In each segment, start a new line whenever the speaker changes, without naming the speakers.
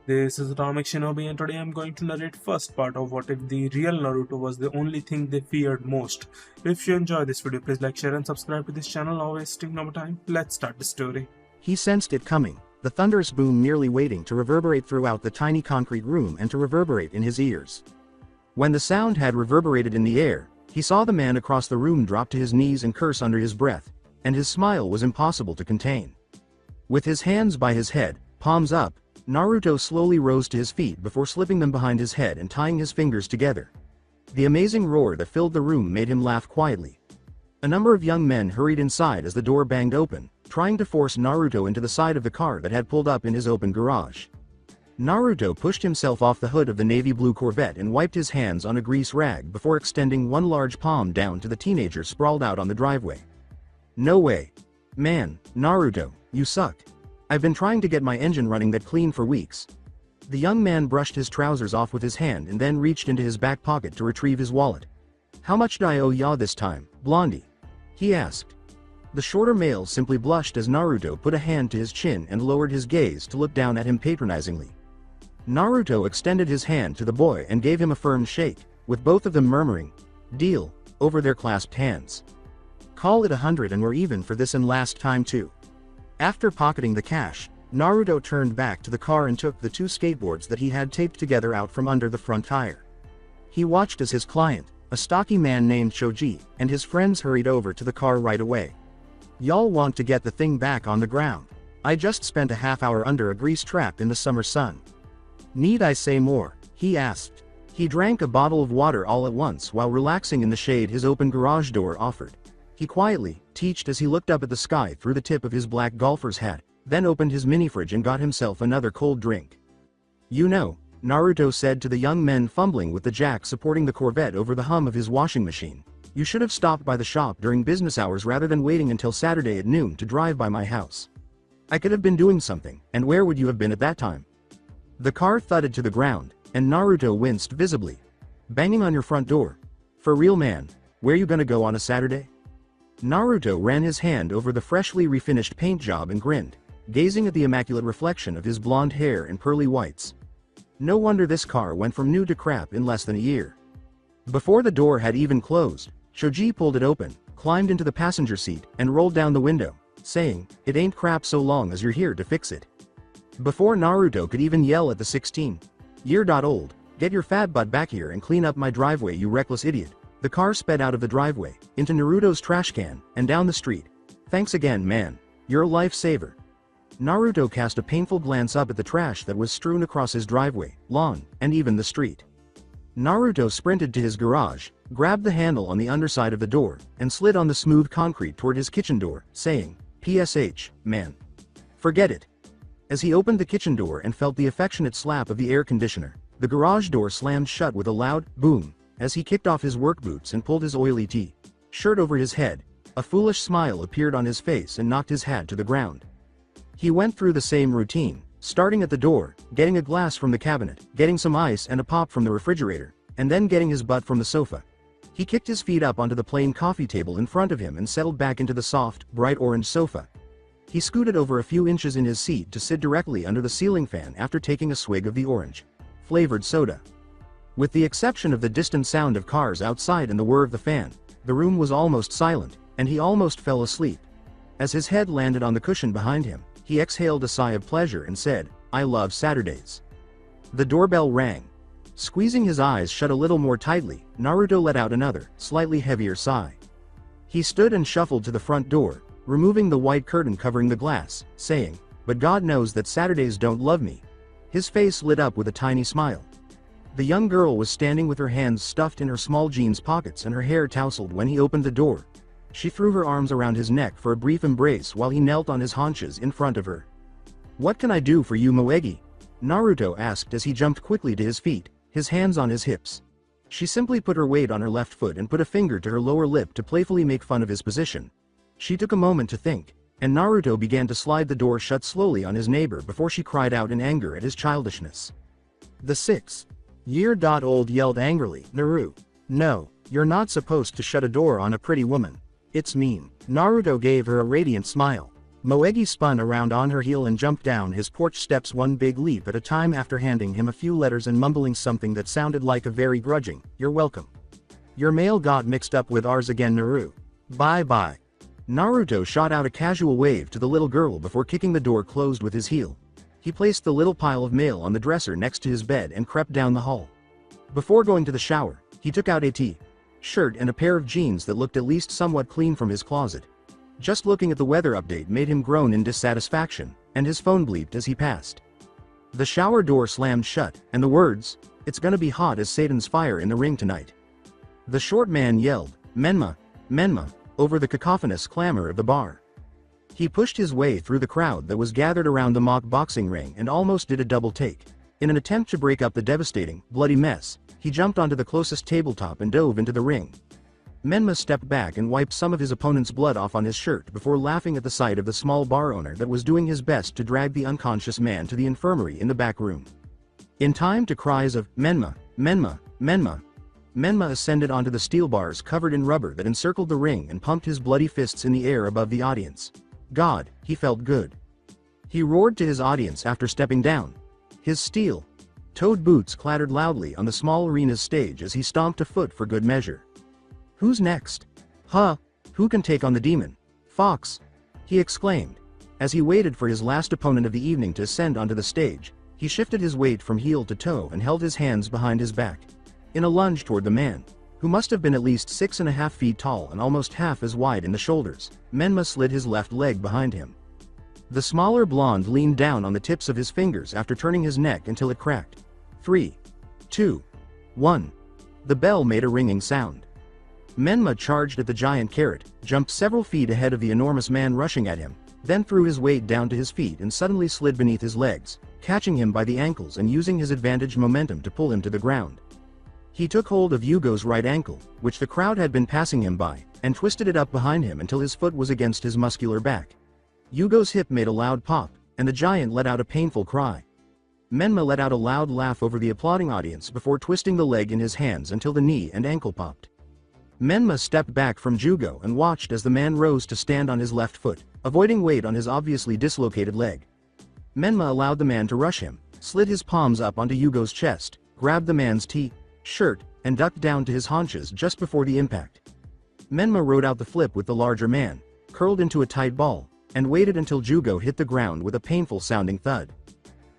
This is Atomic Shinobi and today I'm going to narrate first part of what if the real Naruto was the only thing they feared most. If you enjoy this video, please like, share and subscribe to this channel. Now wasting no more time, let's start the story.
He sensed it coming, the thunderous boom merely waiting to reverberate throughout the tiny concrete room and to reverberate in his ears. When the sound had reverberated in the air, he saw the man across the room drop to his knees and curse under his breath, and his smile was impossible to contain. With his hands by his head, palms up, Naruto slowly rose to his feet before slipping them behind his head and tying his fingers together. The amazing roar that filled the room made him laugh quietly. A number of young men hurried inside as the door banged open, trying to force Naruto into the side of the car that had pulled up in his open garage. Naruto pushed himself off the hood of the navy blue Corvette and wiped his hands on a grease rag before extending one large palm down to the teenager sprawled out on the driveway. "No way. Man, Naruto, you suck. I've been trying to get my engine running that clean for weeks." The young man brushed his trousers off with his hand and then reached into his back pocket to retrieve his wallet. "How much do I owe ya this time, Blondie?" he asked. The shorter male simply blushed as Naruto put a hand to his chin and lowered his gaze to look down at him patronizingly. Naruto extended his hand to the boy and gave him a firm shake, with both of them murmuring, "Deal," over their clasped hands. "Call it 100 and we're even for this and last time too." After pocketing the cash, Naruto turned back to the car and took the two skateboards that he had taped together out from under the front tire. He watched as his client, a stocky man named Shoji, and his friends hurried over to the car right away. "Y'all want to get the thing back on the ground. I just spent a half hour under a grease trap in the summer sun." "Need I say more?" he asked. He drank a bottle of water all at once while relaxing in the shade his open garage door offered. He quietly teached as he looked up at the sky through the tip of his black golfer's hat, then opened his mini-fridge and got himself another cold drink. "You know," Naruto said to the young men fumbling with the jack supporting the Corvette over the hum of his washing machine, "you should have stopped by the shop during business hours rather than waiting until Saturday at noon to drive by my house. I could have been doing something, and where would you have been at that time?" The car thudded to the ground, and Naruto winced visibly. "Banging on your front door? For real, man, where you gonna go on a Saturday?" Naruto ran his hand over the freshly refinished paint job and grinned, gazing at the immaculate reflection of his blonde hair and pearly whites. No wonder this car went from new to crap in less than a year. Before the door had even closed, Shoji pulled it open, climbed into the passenger seat, and rolled down the window, saying, "It ain't crap so long as you're here to fix it." Before Naruto could even yell at the 16-year-old, "Get your fat butt back here and clean up my driveway, you reckless idiot," the car sped out of the driveway, into Naruto's trash can, and down the street. "Thanks again, man. You're a lifesaver." Naruto cast a painful glance up at the trash that was strewn across his driveway, lawn, and even the street. Naruto sprinted to his garage, grabbed the handle on the underside of the door, and slid on the smooth concrete toward his kitchen door, saying, "PSH, man. Forget it." As he opened the kitchen door and felt the affectionate slap of the air conditioner, the garage door slammed shut with a loud boom. As he kicked off his work boots and pulled his oily shirt over his head, a foolish smile appeared on his face and knocked his hat to the ground. He went through the same routine, starting at the door, getting a glass from the cabinet, getting some ice and a pop from the refrigerator, and then getting his butt from the sofa. He kicked his feet up onto the plain coffee table in front of him and settled back into the soft, bright orange sofa. He scooted over a few inches in his seat to sit directly under the ceiling fan after taking a swig of the orange-flavored soda. With the exception of the distant sound of cars outside and the whir of the fan, the room was almost silent, and he almost fell asleep. As his head landed on the cushion behind him, he exhaled a sigh of pleasure and said, "I love Saturdays." The doorbell rang. Squeezing his eyes shut a little more tightly, Naruto let out another, slightly heavier sigh. He stood and shuffled to the front door, removing the white curtain covering the glass, saying, "But God knows that Saturdays don't love me." His face lit up with a tiny smile. The young girl was standing with her hands stuffed in her small jeans pockets and her hair tousled when he opened the door. She threw her arms around his neck for a brief embrace while he knelt on his haunches in front of her. "What can I do for you, Moegi?" Naruto asked as he jumped quickly to his feet, his hands on his hips. She simply put her weight on her left foot and put a finger to her lower lip to playfully make fun of his position. She took a moment to think, and Naruto began to slide the door shut slowly on his neighbor before she cried out in anger at his childishness. The 6-year-old yelled angrily, "Naru, no, you're not supposed to shut a door on a pretty woman. It's mean." Naruto gave her a radiant smile. Moegi spun around on her heel and jumped down his porch steps one big leap at a time after handing him a few letters and mumbling something that sounded like a very grudging, "You're welcome. Your mail got mixed up with ours again, Naru. Bye-bye." Naruto shot out a casual wave to the little girl before kicking the door closed with his heel. He placed the little pile of mail on the dresser next to his bed and crept down the hall. Before going to the shower, he took out a t-shirt and a pair of jeans that looked at least somewhat clean from his closet. Just looking at the weather update made him groan in dissatisfaction, and his phone bleeped as he passed. The shower door slammed shut, and the words, "It's gonna be hot as Satan's fire in the ring tonight." The short man yelled, "Menma, Menma," over the cacophonous clamor of the bar. He pushed his way through the crowd that was gathered around the mock boxing ring and almost did a double take. In an attempt to break up the devastating, bloody mess, he jumped onto the closest tabletop and dove into the ring. Menma stepped back and wiped some of his opponent's blood off on his shirt before laughing at the sight of the small bar owner that was doing his best to drag the unconscious man to the infirmary in the back room. In time to cries of, "Menma, Menma, Menma," Menma ascended onto the steel bars covered in rubber that encircled the ring and pumped his bloody fists in the air above the audience. God, he felt good. He roared to his audience after stepping down. His steel-toed boots clattered loudly on the small arena's stage as he stomped a foot for good measure. "Who's next? Huh? Who can take on the demon? Fox!" he exclaimed. As he waited for his last opponent of the evening to ascend onto the stage, he shifted his weight from heel to toe and held his hands behind his back. In a lunge toward the man, who must have been at least 6.5 feet tall and almost half as wide in the shoulders, Menma slid his left leg behind him. The smaller blonde leaned down on the tips of his fingers after turning his neck until it cracked. 3, 2, 1. The bell made a ringing sound. Menma charged at the giant carrot, jumped several feet ahead of the enormous man rushing at him, then threw his weight down to his feet and suddenly slid beneath his legs, catching him by the ankles and using his advantage momentum to pull him to the ground. He took hold of Yugo's right ankle, which the crowd had been passing him by, and twisted it up behind him until his foot was against his muscular back. Yugo's hip made a loud pop, and the giant let out a painful cry. Menma let out a loud laugh over the applauding audience before twisting the leg in his hands until the knee and ankle popped. Menma stepped back from Jugo and watched as the man rose to stand on his left foot, avoiding weight on his obviously dislocated leg. Menma allowed the man to rush him, slid his palms up onto Yugo's chest, grabbed the man's shirt, and ducked down to his haunches just before the impact. Menma rode out the flip with the larger man, curled into a tight ball, and waited until Jugo hit the ground with a painful-sounding thud.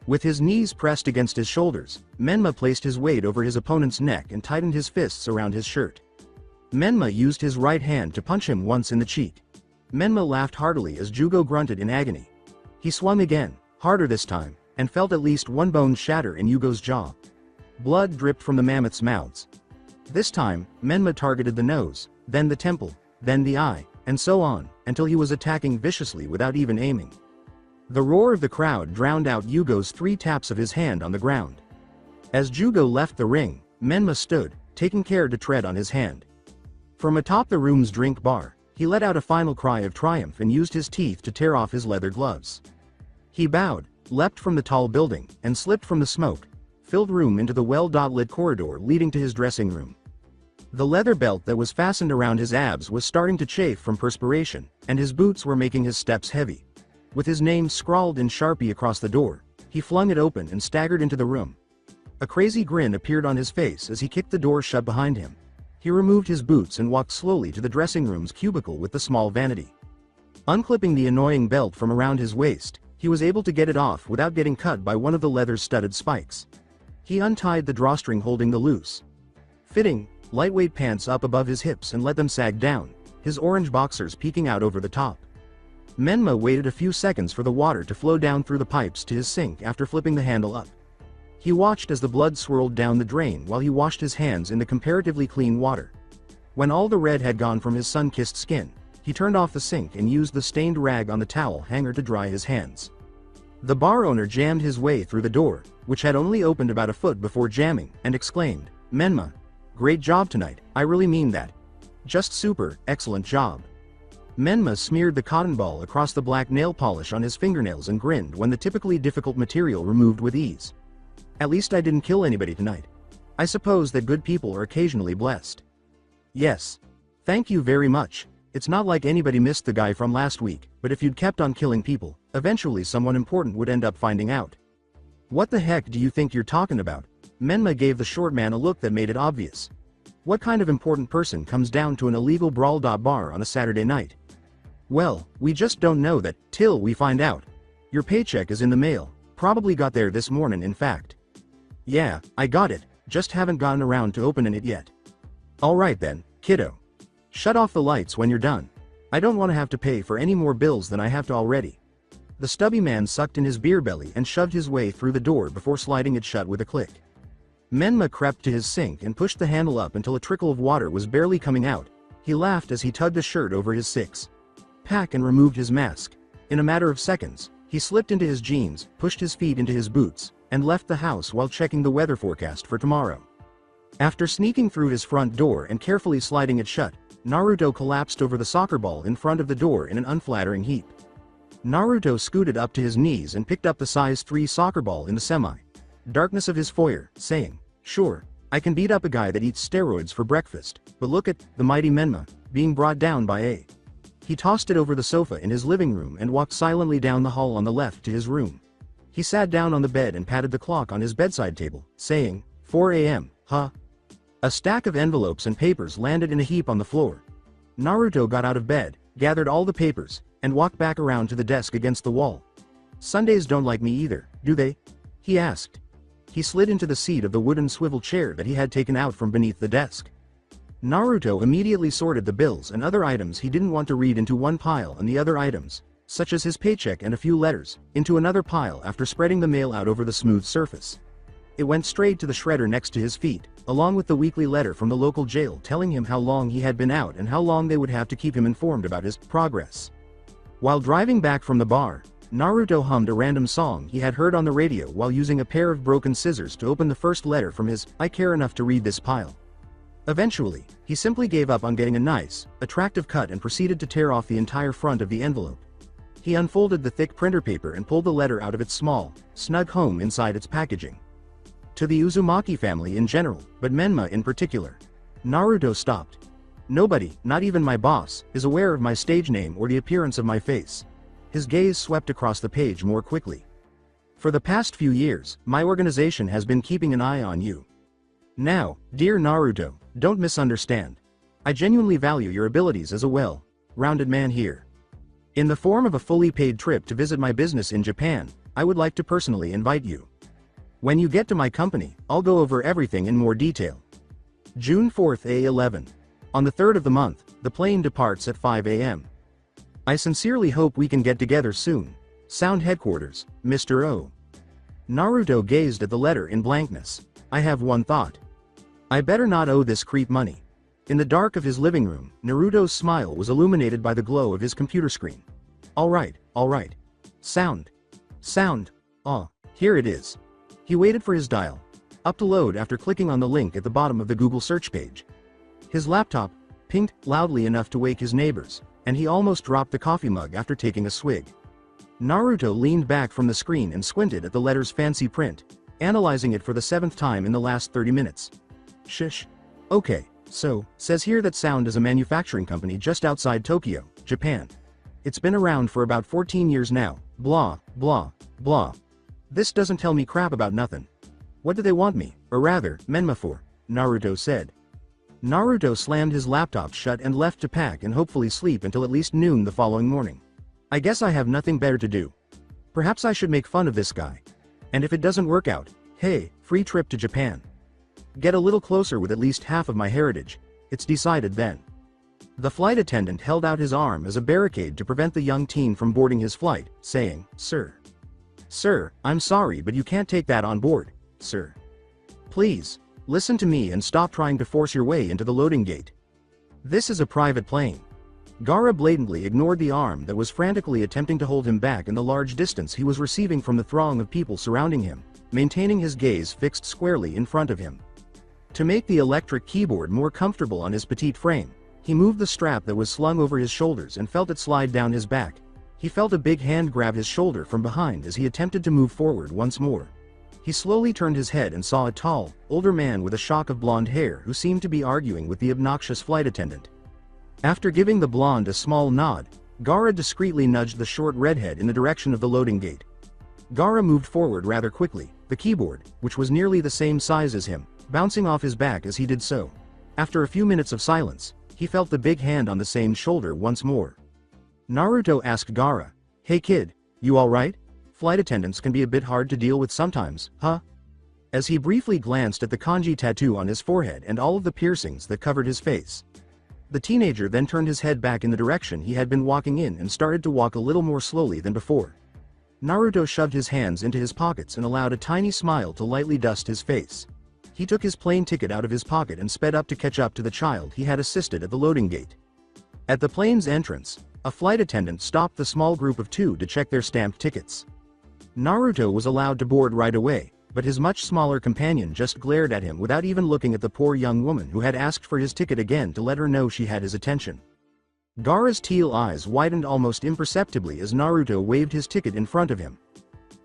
With his knees pressed against his shoulders, Menma placed his weight over his opponent's neck and tightened his fists around his shirt. Menma used his right hand to punch him once in the cheek. Menma laughed heartily as Jugo grunted in agony. He swung again, harder this time, and felt at least one bone shatter in Yugo's jaw. Blood dripped from the mammoth's mouths. This time, Menma targeted the nose, then the temple, then the eye, and so on, until he was attacking viciously without even aiming. The roar of the crowd drowned out Yugo's 3 taps of his hand on the ground. As Jugo left the ring, Menma stood, taking care to tread on his hand. From atop the room's drink bar, he let out a final cry of triumph and used his teeth to tear off his leather gloves. He bowed, leapt from the tall building, and slipped from the smoke-filled room into the well-lit corridor leading to his dressing room. The leather belt that was fastened around his abs was starting to chafe from perspiration, and his boots were making his steps heavy. With his name scrawled in Sharpie across the door, he flung it open and staggered into the room. A crazy grin appeared on his face as he kicked the door shut behind him. He removed his boots and walked slowly to the dressing room's cubicle with the small vanity. Unclipping the annoying belt from around his waist, he was able to get it off without getting cut by one of the leather's studded spikes. He untied the drawstring holding the loose-fitting, lightweight pants up above his hips and let them sag down, his orange boxers peeking out over the top. Menma waited a few seconds for the water to flow down through the pipes to his sink after flipping the handle up. He watched as the blood swirled down the drain while he washed his hands in the comparatively clean water. When all the red had gone from his sun-kissed skin, he turned off the sink and used the stained rag on the towel hanger to dry his hands. The bar owner jammed his way through the door, which had only opened about a foot before jamming, and exclaimed, "Menma, great job tonight, I really mean that. Just super, excellent job." Menma smeared the cotton ball across the black nail polish on his fingernails and grinned when the typically difficult material removed with ease. "At least I didn't kill anybody tonight. I suppose that good people are occasionally blessed." "Yes. Thank you very much. It's not like anybody missed the guy from last week, but if you'd kept on killing people, eventually someone important would end up finding out. What the heck do you think you're talking about? Menma gave the short man a look that made it obvious. What kind of important person comes down to an illegal brawl bar on a Saturday night? Well, we just don't know that, till we find out. Your paycheck is in the mail, probably got there this morning in fact. Yeah, I got it, just haven't gotten around to opening it yet. Alright then, kiddo. Shut off the lights when you're done. I don't want to have to pay for any more bills than I have to already. The stubby man sucked in his beer belly and shoved his way through the door before sliding it shut with a click. Menma crept to his sink and pushed the handle up until a trickle of water was barely coming out. He laughed as he tugged a shirt over his six-pack and removed his mask. In a matter of seconds, he slipped into his jeans, pushed his feet into his boots, and left the house while checking the weather forecast for tomorrow. After sneaking through his front door and carefully sliding it shut, Naruto collapsed over the soccer ball in front of the door in an unflattering heap. Naruto scooted up to his knees and picked up the size 3 soccer ball in the semi-darkness of his foyer, saying, "Sure, I can beat up a guy that eats steroids for breakfast, but look at the mighty Menma being brought down by a." He tossed it over the sofa in his living room and walked silently down the hall on the left to his room. He sat down on the bed and patted the clock on his bedside table, saying, 4 a.m., huh? A stack of envelopes and papers landed in a heap on the floor. Naruto got out of bed, gathered all the papers, and walked back around to the desk against the wall. Sundays don't like me either, do they? He asked. He slid into the seat of the wooden swivel chair that he had taken out from beneath the desk. Naruto immediately sorted the bills and other items he didn't want to read into one pile and the other items, such as his paycheck and a few letters, into another pile after spreading the mail out over the smooth surface. It went straight to the shredder next to his feet, along with the weekly letter from the local jail telling him how long he had been out and how long they would have to keep him informed about his progress. While driving back from the bar, Naruto hummed a random song he had heard on the radio while using a pair of broken scissors to open the first letter from his "I care enough to read this" pile. Eventually, he simply gave up on getting a nice, attractive cut and proceeded to tear off the entire front of the envelope. He unfolded the thick printer paper and pulled the letter out of its small, snug home inside its packaging. To the Uzumaki family in general, but Menma in particular. Naruto stopped. Nobody, not even my boss, is aware of my stage name or the appearance of my face. His gaze swept across the page more quickly. For the past few years, my organization has been keeping an eye on you. Now, dear Naruto, don't misunderstand. I genuinely value your abilities as a well-rounded man here. In the form of a fully paid trip to visit my business in Japan, I would like to personally invite you. When you get to my company, I'll go over everything in more detail. June 4th A11. On the 3rd of the month, the plane departs at 5 a.m. I sincerely hope we can get together soon. Sound Headquarters, Mr. O. Naruto gazed at the letter in blankness. I have one thought. I better not owe this creep money. In the dark of his living room, Naruto's smile was illuminated by the glow of his computer screen. Alright. Sound. Oh, here it is. He waited for his dial up to load after clicking on the link at the bottom of the Google search page. His laptop pinged loudly enough to wake his neighbors, and he almost dropped the coffee mug after taking a swig. Naruto leaned back from the screen and squinted at the letter's fancy print, analyzing it for the 7th time in the last 30 minutes. Shish. Okay, so, says here that Sound is a manufacturing company just outside Tokyo, Japan. It's been around for about 14 years now, blah, blah, blah. This doesn't tell me crap about nothing. What do they want me, or rather, Menma for? Naruto said. Naruto slammed his laptop shut and left to pack and hopefully sleep until at least noon the following morning. I guess I have nothing better to do. Perhaps I should make fun of this guy. And if it doesn't work out, hey, free trip to Japan. Get a little closer with at least half of my heritage. It's decided then. The flight attendant held out his arm as a barricade to prevent the young teen from boarding his flight, saying, Sir, I'm sorry but you can't take that on board, sir. Please, listen to me and stop trying to force your way into the loading gate. This is a private plane. Gaara blatantly ignored the arm that was frantically attempting to hold him back in the large distance he was receiving from the throng of people surrounding him, maintaining his gaze fixed squarely in front of him. To make the electric keyboard more comfortable on his petite frame, he moved the strap that was slung over his shoulders and felt it slide down his back. He felt a big hand grab his shoulder from behind as he attempted to move forward once more. He slowly turned his head and saw a tall, older man with a shock of blonde hair who seemed to be arguing with the obnoxious flight attendant. After giving the blonde a small nod, Gaara discreetly nudged the short redhead in the direction of the loading gate. Gaara moved forward rather quickly, the keyboard, which was nearly the same size as him, bouncing off his back as he did so. After a few minutes of silence, he felt the big hand on the same shoulder once more. Naruto asked Gaara, "Hey kid, you alright? Flight attendants can be a bit hard to deal with sometimes, huh?" As he briefly glanced at the kanji tattoo on his forehead and all of the piercings that covered his face. The teenager then turned his head back in the direction he had been walking in and started to walk a little more slowly than before. Naruto shoved his hands into his pockets and allowed a tiny smile to lightly dust his face. He took his plane ticket out of his pocket and sped up to catch up to the child he had assisted at the loading gate. At the plane's entrance, a flight attendant stopped the small group of two to check their stamped tickets. Naruto was allowed to board right away, but his much smaller companion just glared at him without even looking at the poor young woman who had asked for his ticket again to let her know she had his attention. Gaara's teal eyes widened almost imperceptibly as Naruto waved his ticket in front of him.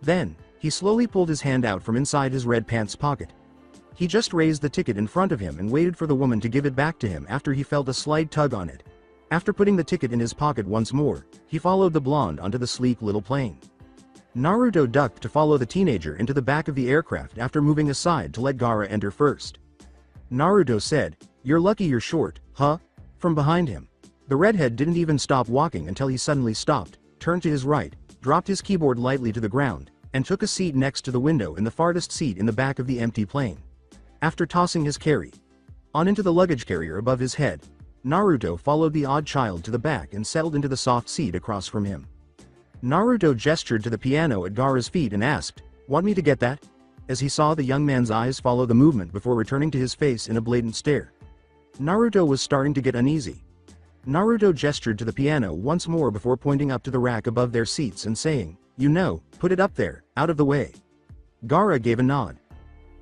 Then, he slowly pulled his hand out from inside his red pants pocket. He just raised the ticket in front of him and waited for the woman to give it back to him after he felt a slight tug on it. After putting the ticket in his pocket once more, he followed the blonde onto the sleek little plane. Naruto ducked to follow the teenager into the back of the aircraft after moving aside to let Gaara enter first. Naruto said, "You're lucky you're short, huh?" from behind him. The redhead didn't even stop walking until he suddenly stopped, turned to his right, dropped his keyboard lightly to the ground, and took a seat next to the window in the farthest seat in the back of the empty plane. After tossing his carry-on into the luggage carrier above his head, Naruto followed the odd child to the back and settled into the soft seat across from him. Naruto gestured to the piano at Gaara's feet and asked, "Want me to get that?" as he saw the young man's eyes follow the movement before returning to his face in a blatant stare. Naruto was starting to get uneasy. Naruto gestured to the piano once more before pointing up to the rack above their seats and saying, "You know, put it up there, out of the way." Gaara gave a nod.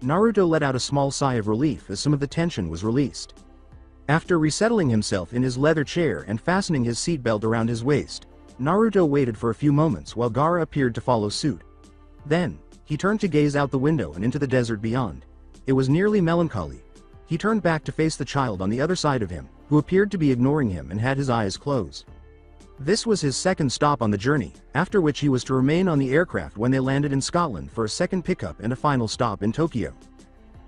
Naruto let out a small sigh of relief as some of the tension was released. After resettling himself in his leather chair and fastening his seatbelt around his waist, Naruto waited for a few moments while Gaara appeared to follow suit. Then, he turned to gaze out the window and into the desert beyond. It was nearly melancholy. He turned back to face the child on the other side of him, who appeared to be ignoring him and had his eyes closed. This was his second stop on the journey, after which he was to remain on the aircraft when they landed in Scotland for a second pickup and a final stop in Tokyo.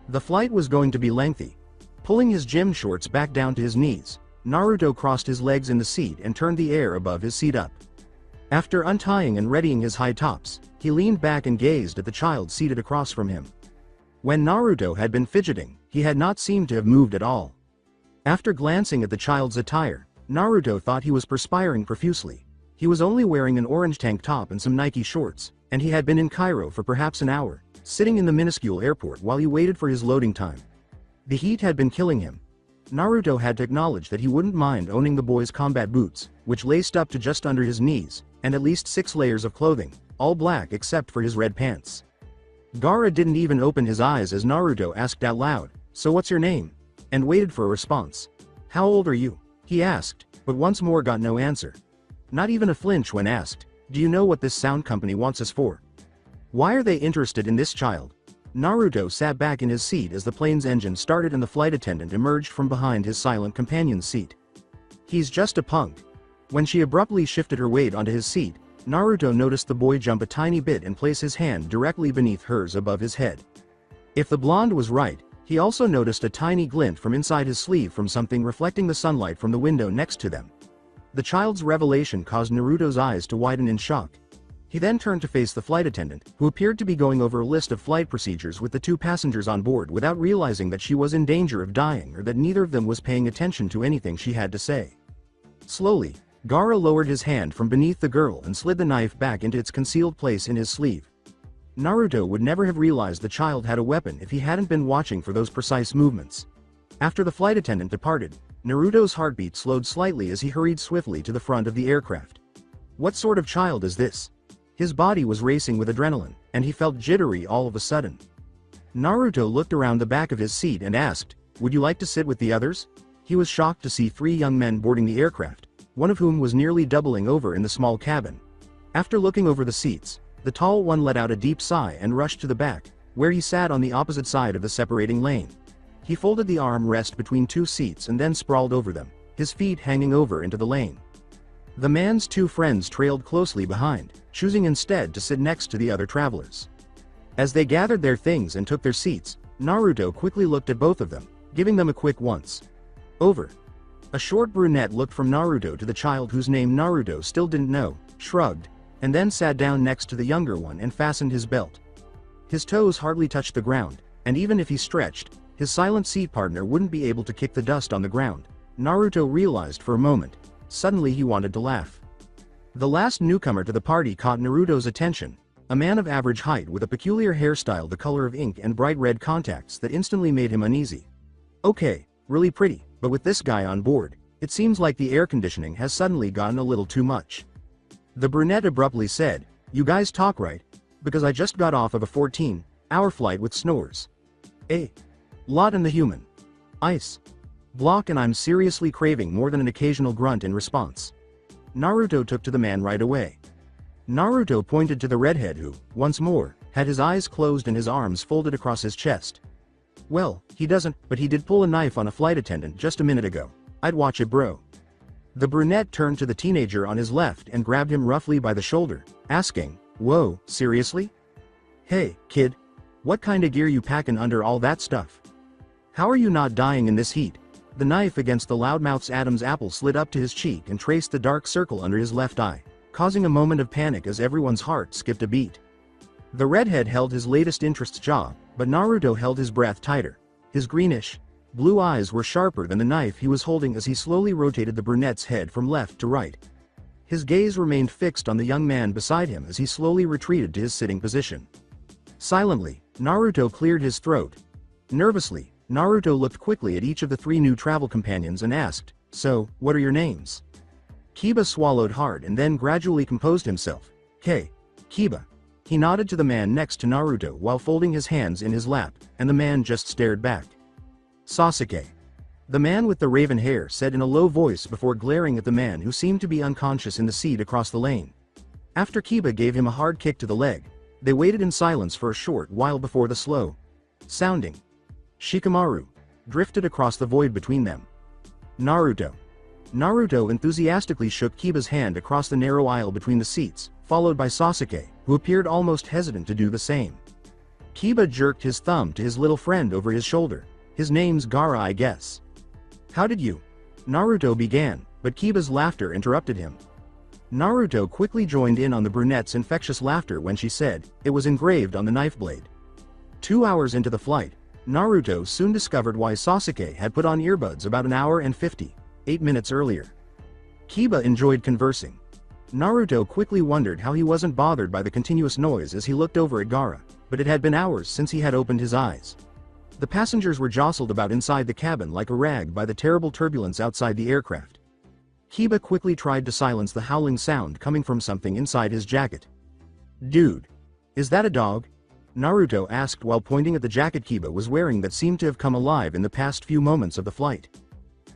The flight was going to be lengthy. Pulling his gym shorts back down to his knees, Naruto crossed his legs in the seat and turned the air above his seat up. After untying and readying his high tops, he leaned back and gazed at the child seated across from him. When Naruto had been fidgeting, he had not seemed to have moved at all. After glancing at the child's attire, Naruto thought he was perspiring profusely. He was only wearing an orange tank top and some Nike shorts, and he had been in Cairo for perhaps an hour, sitting in the minuscule airport while he waited for his loading time. The heat had been killing him. Naruto had to acknowledge that he wouldn't mind owning the boy's combat boots, which laced up to just under his knees, and at least 6 layers of clothing, all black except for his red pants. Gaara didn't even open his eyes as Naruto asked out loud, "So what's your name?" and waited for a response. "How old are you?" he asked, but once more got no answer. Not even a flinch when asked, "Do you know what this sound company wants us for? Why are they interested in this child?" Naruto sat back in his seat as the plane's engine started and the flight attendant emerged from behind his silent companion's seat. "He's just a punk." When she abruptly shifted her weight onto his seat, Naruto noticed the boy jump a tiny bit and place his hand directly beneath hers above his head. If the blonde was right, he also noticed a tiny glint from inside his sleeve from something reflecting the sunlight from the window next to them. The child's revelation caused Naruto's eyes to widen in shock. He then turned to face the flight attendant, who appeared to be going over a list of flight procedures with the 2 passengers on board without realizing that she was in danger of dying or that neither of them was paying attention to anything she had to say. Slowly, Gaara lowered his hand from beneath the girl and slid the knife back into its concealed place in his sleeve. Naruto would never have realized the child had a weapon if he hadn't been watching for those precise movements. After the flight attendant departed, Naruto's heartbeat slowed slightly as he hurried swiftly to the front of the aircraft. What sort of child is this? His body was racing with adrenaline, and he felt jittery all of a sudden. Naruto looked around the back of his seat and asked, "Would you like to sit with the others?" He was shocked to see 3 young men boarding the aircraft, one of whom was nearly doubling over in the small cabin. After looking over the seats, the tall one let out a deep sigh and rushed to the back, where he sat on the opposite side of the separating lane. He folded the arm rest between 2 seats and then sprawled over them, his feet hanging over into the lane. The man's two friends trailed closely behind, choosing instead to sit next to the other travelers. As they gathered their things and took their seats, Naruto quickly looked at both of them, giving them a quick once over. A short brunette looked from Naruto to the child whose name Naruto still didn't know, shrugged, and then sat down next to the younger one and fastened his belt. His toes hardly touched the ground, and even if he stretched, his silent seat partner wouldn't be able to kick the dust on the ground. Naruto realized for a moment. Suddenly he wanted to laugh. The last newcomer to the party caught Naruto's attention, a man of average height with a peculiar hairstyle the color of ink and bright red contacts that instantly made him uneasy. Okay, really pretty, but with this guy on board, it seems like the air conditioning has suddenly gotten a little too much. The brunette abruptly said, "You guys talk right? Because I just got off of a 14-hour flight with snores. Lot and the human ice block, and I'm seriously craving more than an occasional grunt in response." Naruto took to the man right away. Naruto pointed to the redhead who, once more, had his eyes closed and his arms folded across his chest. "Well, he doesn't, but he did pull a knife on a flight attendant just a minute ago. I'd watch it, bro." The brunette turned to the teenager on his left and grabbed him roughly by the shoulder, asking, "Whoa, seriously? Hey, kid. What kinda gear you packin' under all that stuff? How are you not dying in this heat?" The knife against the loudmouth's Adam's apple slid up to his cheek and traced the dark circle under his left eye, causing a moment of panic as everyone's heart skipped a beat. The redhead held his latest interest's jaw, but Naruto held his breath tighter. His greenish, blue eyes were sharper than the knife he was holding as he slowly rotated the brunette's head from left to right. His gaze remained fixed on the young man beside him as he slowly retreated to his sitting position. Silently, Naruto cleared his throat. Nervously, Naruto looked quickly at each of the three new travel companions and asked, "So, what are your names?" Kiba swallowed hard and then gradually composed himself. Kiba." He nodded to the man next to Naruto while folding his hands in his lap, and the man just stared back. "Sasuke." The man with the raven hair said in a low voice before glaring at the man who seemed to be unconscious in the seat across the lane. After Kiba gave him a hard kick to the leg, they waited in silence for a short while before the slow-sounding "Shikamaru" drifted across the void between them. "Naruto." Naruto enthusiastically shook Kiba's hand across the narrow aisle between the seats, followed by Sasuke, who appeared almost hesitant to do the same. Kiba jerked his thumb to his little friend over his shoulder. "His name's Gaara, I guess." "How did you?" Naruto began, but Kiba's laughter interrupted him. Naruto quickly joined in on the brunette's infectious laughter when she said, "It was engraved on the knife blade." 2 hours into the flight, Naruto soon discovered why Sasuke had put on earbuds about an hour and 58 minutes earlier. Kiba enjoyed conversing. Naruto quickly wondered how he wasn't bothered by the continuous noise as he looked over at Gaara, but it had been hours since he had opened his eyes. The passengers were jostled about inside the cabin like a rag by the terrible turbulence outside the aircraft. Kiba quickly tried to silence the howling sound coming from something inside his jacket. "Dude. Is that a dog?" Naruto asked while pointing at the jacket Kiba was wearing that seemed to have come alive in the past few moments of the flight.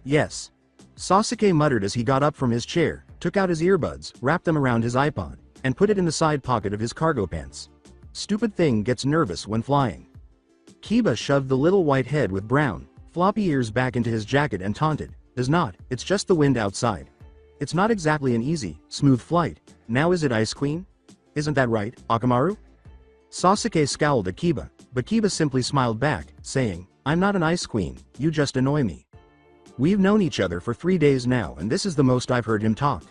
"Yes." Sasuke muttered as he got up from his chair, took out his earbuds, wrapped them around his iPod, and put it in the side pocket of his cargo pants. "Stupid thing gets nervous when flying." Kiba shoved the little white head with brown, floppy ears back into his jacket and taunted, "Does not, it's just the wind outside. It's not exactly an easy, smooth flight, now is it, Ice Queen? Isn't that right, Akamaru?" Sasuke scowled at Kiba, but Kiba simply smiled back, saying, "I'm not an Ice Queen, you just annoy me. We've known each other for 3 days now and this is the most I've heard him talk."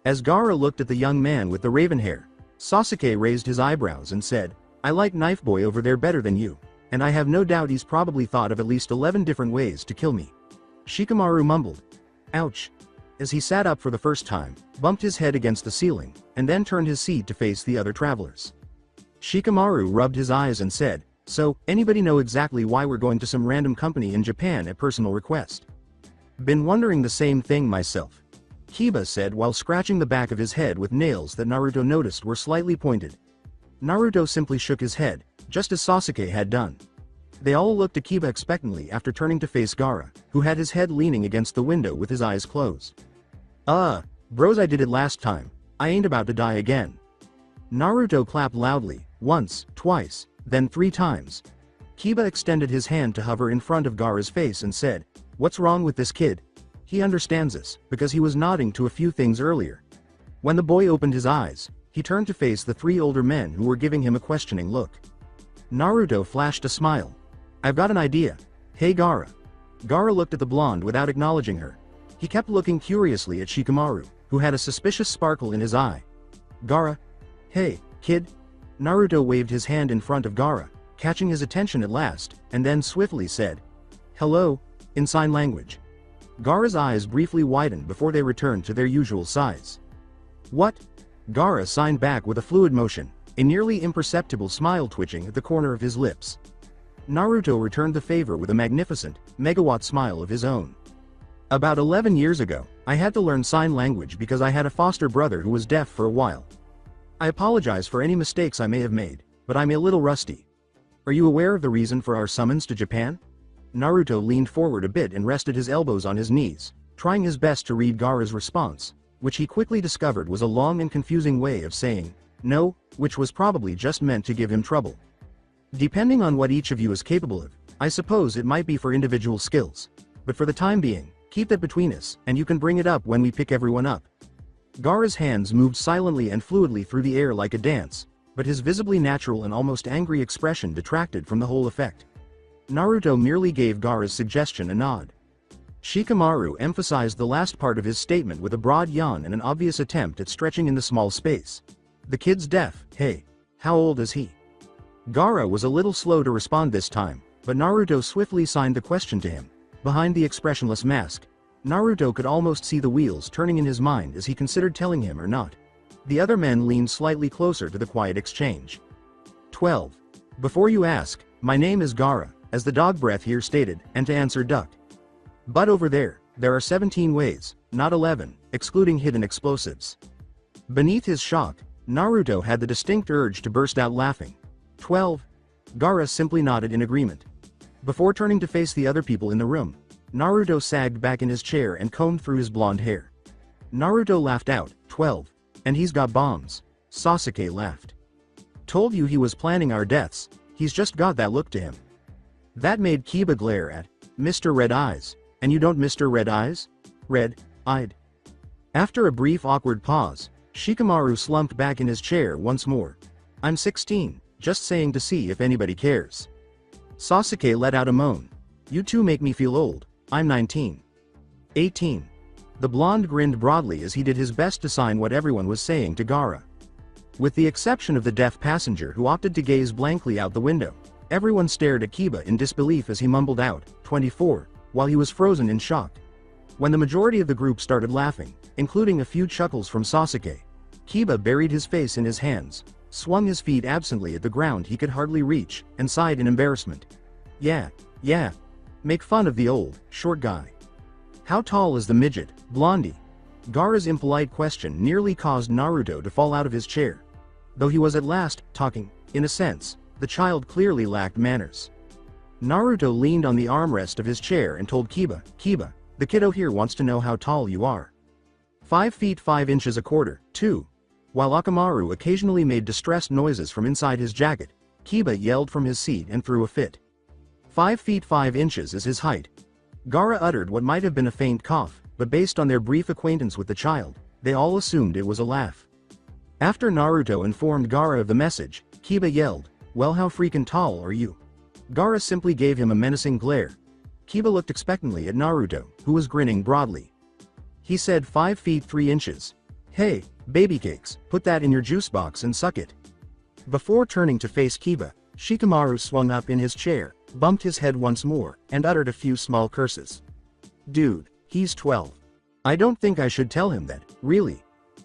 As Gaara looked at the young man with the raven hair, Sasuke raised his eyebrows and said, "I like Knife Boy over there better than you, and I have no doubt he's probably thought of at least 11 different ways to kill me." Shikamaru mumbled, "Ouch," as he sat up for the first time, bumped his head against the ceiling, and then turned his seat to face the other travelers. Shikamaru rubbed his eyes and said, "So, anybody know exactly why we're going to some random company in Japan at personal request?" "Been wondering the same thing myself," Kiba said while scratching the back of his head with nails that Naruto noticed were slightly pointed. Naruto simply shook his head, just as Sasuke had done. They all looked at Kiba expectantly after turning to face Gaara, who had his head leaning against the window with his eyes closed. Bros, I did it last time. I ain't about to die again." Naruto clapped loudly, once, twice, then 3 times. Kiba extended his hand to hover in front of Gaara's face and said, "What's wrong with this kid? He understands this, because he was nodding to a few things earlier. When the boy opened his eyes, he turned to face the 3 older men who were giving him a questioning look. Naruto flashed a smile. "I've got an idea. Hey Gaara." Gaara looked at the blonde without acknowledging her. He kept looking curiously at Shikamaru, who had a suspicious sparkle in his eye. "Gaara? Hey, kid?" Naruto waved his hand in front of Gaara, catching his attention at last, and then swiftly said, "Hello," in sign language. Gaara's eyes briefly widened before they returned to their usual size. "What?" Gaara signed back with a fluid motion, a nearly imperceptible smile twitching at the corner of his lips. Naruto returned the favor with a magnificent, megawatt smile of his own. "About 11 years ago, I had to learn sign language because I had a foster brother who was deaf for a while. I apologize for any mistakes I may have made, but I'm a little rusty. Are you aware of the reason for our summons to Japan?" Naruto leaned forward a bit and rested his elbows on his knees, trying his best to read Gaara's response, which he quickly discovered was a long and confusing way of saying, "No," which was probably just meant to give him trouble. "Depending on what each of you is capable of, I suppose it might be for individual skills. But for the time being, keep that between us, and you can bring it up when we pick everyone up." Gaara's hands moved silently and fluidly through the air like a dance, but his visibly natural and almost angry expression detracted from the whole effect. Naruto merely gave Gaara's suggestion a nod. Shikamaru emphasized the last part of his statement with a broad yawn and an obvious attempt at stretching in the small space. "The kid's deaf, hey? How old is he?" Gaara was a little slow to respond this time, but Naruto swiftly signed the question to him. Behind the expressionless mask, Naruto could almost see the wheels turning in his mind as he considered telling him or not. The other men leaned slightly closer to the quiet exchange. 12. "Before you ask, my name is Gaara, as the dog breath here stated, and to answer duck. But over there are 17 ways, not 11, excluding hidden explosives." Beneath his shock, Naruto had the distinct urge to burst out laughing. 12. Gaara simply nodded in agreement. Before turning to face the other people in the room, Naruto sagged back in his chair and combed through his blonde hair. Naruto laughed out, 12. "And he's got bombs." Sasuke laughed. "Told you he was planning our deaths, he's just got that look to him." That made Kiba glare at Mr. Red Eyes. "And you don't Mr. Red Eyes? Red-eyed?" After a brief awkward pause, Shikamaru slumped back in his chair once more. "I'm 16, just saying to see if anybody cares." Sasuke let out a moan. "You two make me feel old, I'm 19. 18. The blonde grinned broadly as he did his best to sign what everyone was saying to Gaara. With the exception of the deaf passenger who opted to gaze blankly out the window, everyone stared at Kiba in disbelief as he mumbled out, 24, while he was frozen in shock. When the majority of the group started laughing, including a few chuckles from Sasuke, Kiba buried his face in his hands, swung his feet absently at the ground he could hardly reach, and sighed in embarrassment. Yeah. Make fun of the old, short guy. How tall is the midget, Blondie?" Gaara's impolite question nearly caused Naruto to fall out of his chair. Though he was at last talking, in a sense, the child clearly lacked manners. Naruto leaned on the armrest of his chair and told Kiba, "The kiddo here wants to know how tall you are." 5 feet 5 inches a quarter, 2. While Akamaru occasionally made distressed noises from inside his jacket, Kiba yelled from his seat and threw a fit. 5 feet 5 inches is his height. Gaara uttered what might have been a faint cough, but based on their brief acquaintance with the child, they all assumed it was a laugh. After Naruto informed Gaara of the message, Kiba yelled, "Well, how freaking tall are you?" Gaara simply gave him a menacing glare. Kiba looked expectantly at Naruto, who was grinning broadly. He said 5 feet 3 inches. "Hey, baby cakes, put that in your juice box and suck it." Before turning to face Kiba, Shikamaru swung up in his chair, bumped his head once more, and uttered a few small curses. "Dude, he's 12. I don't think I should tell him that, really."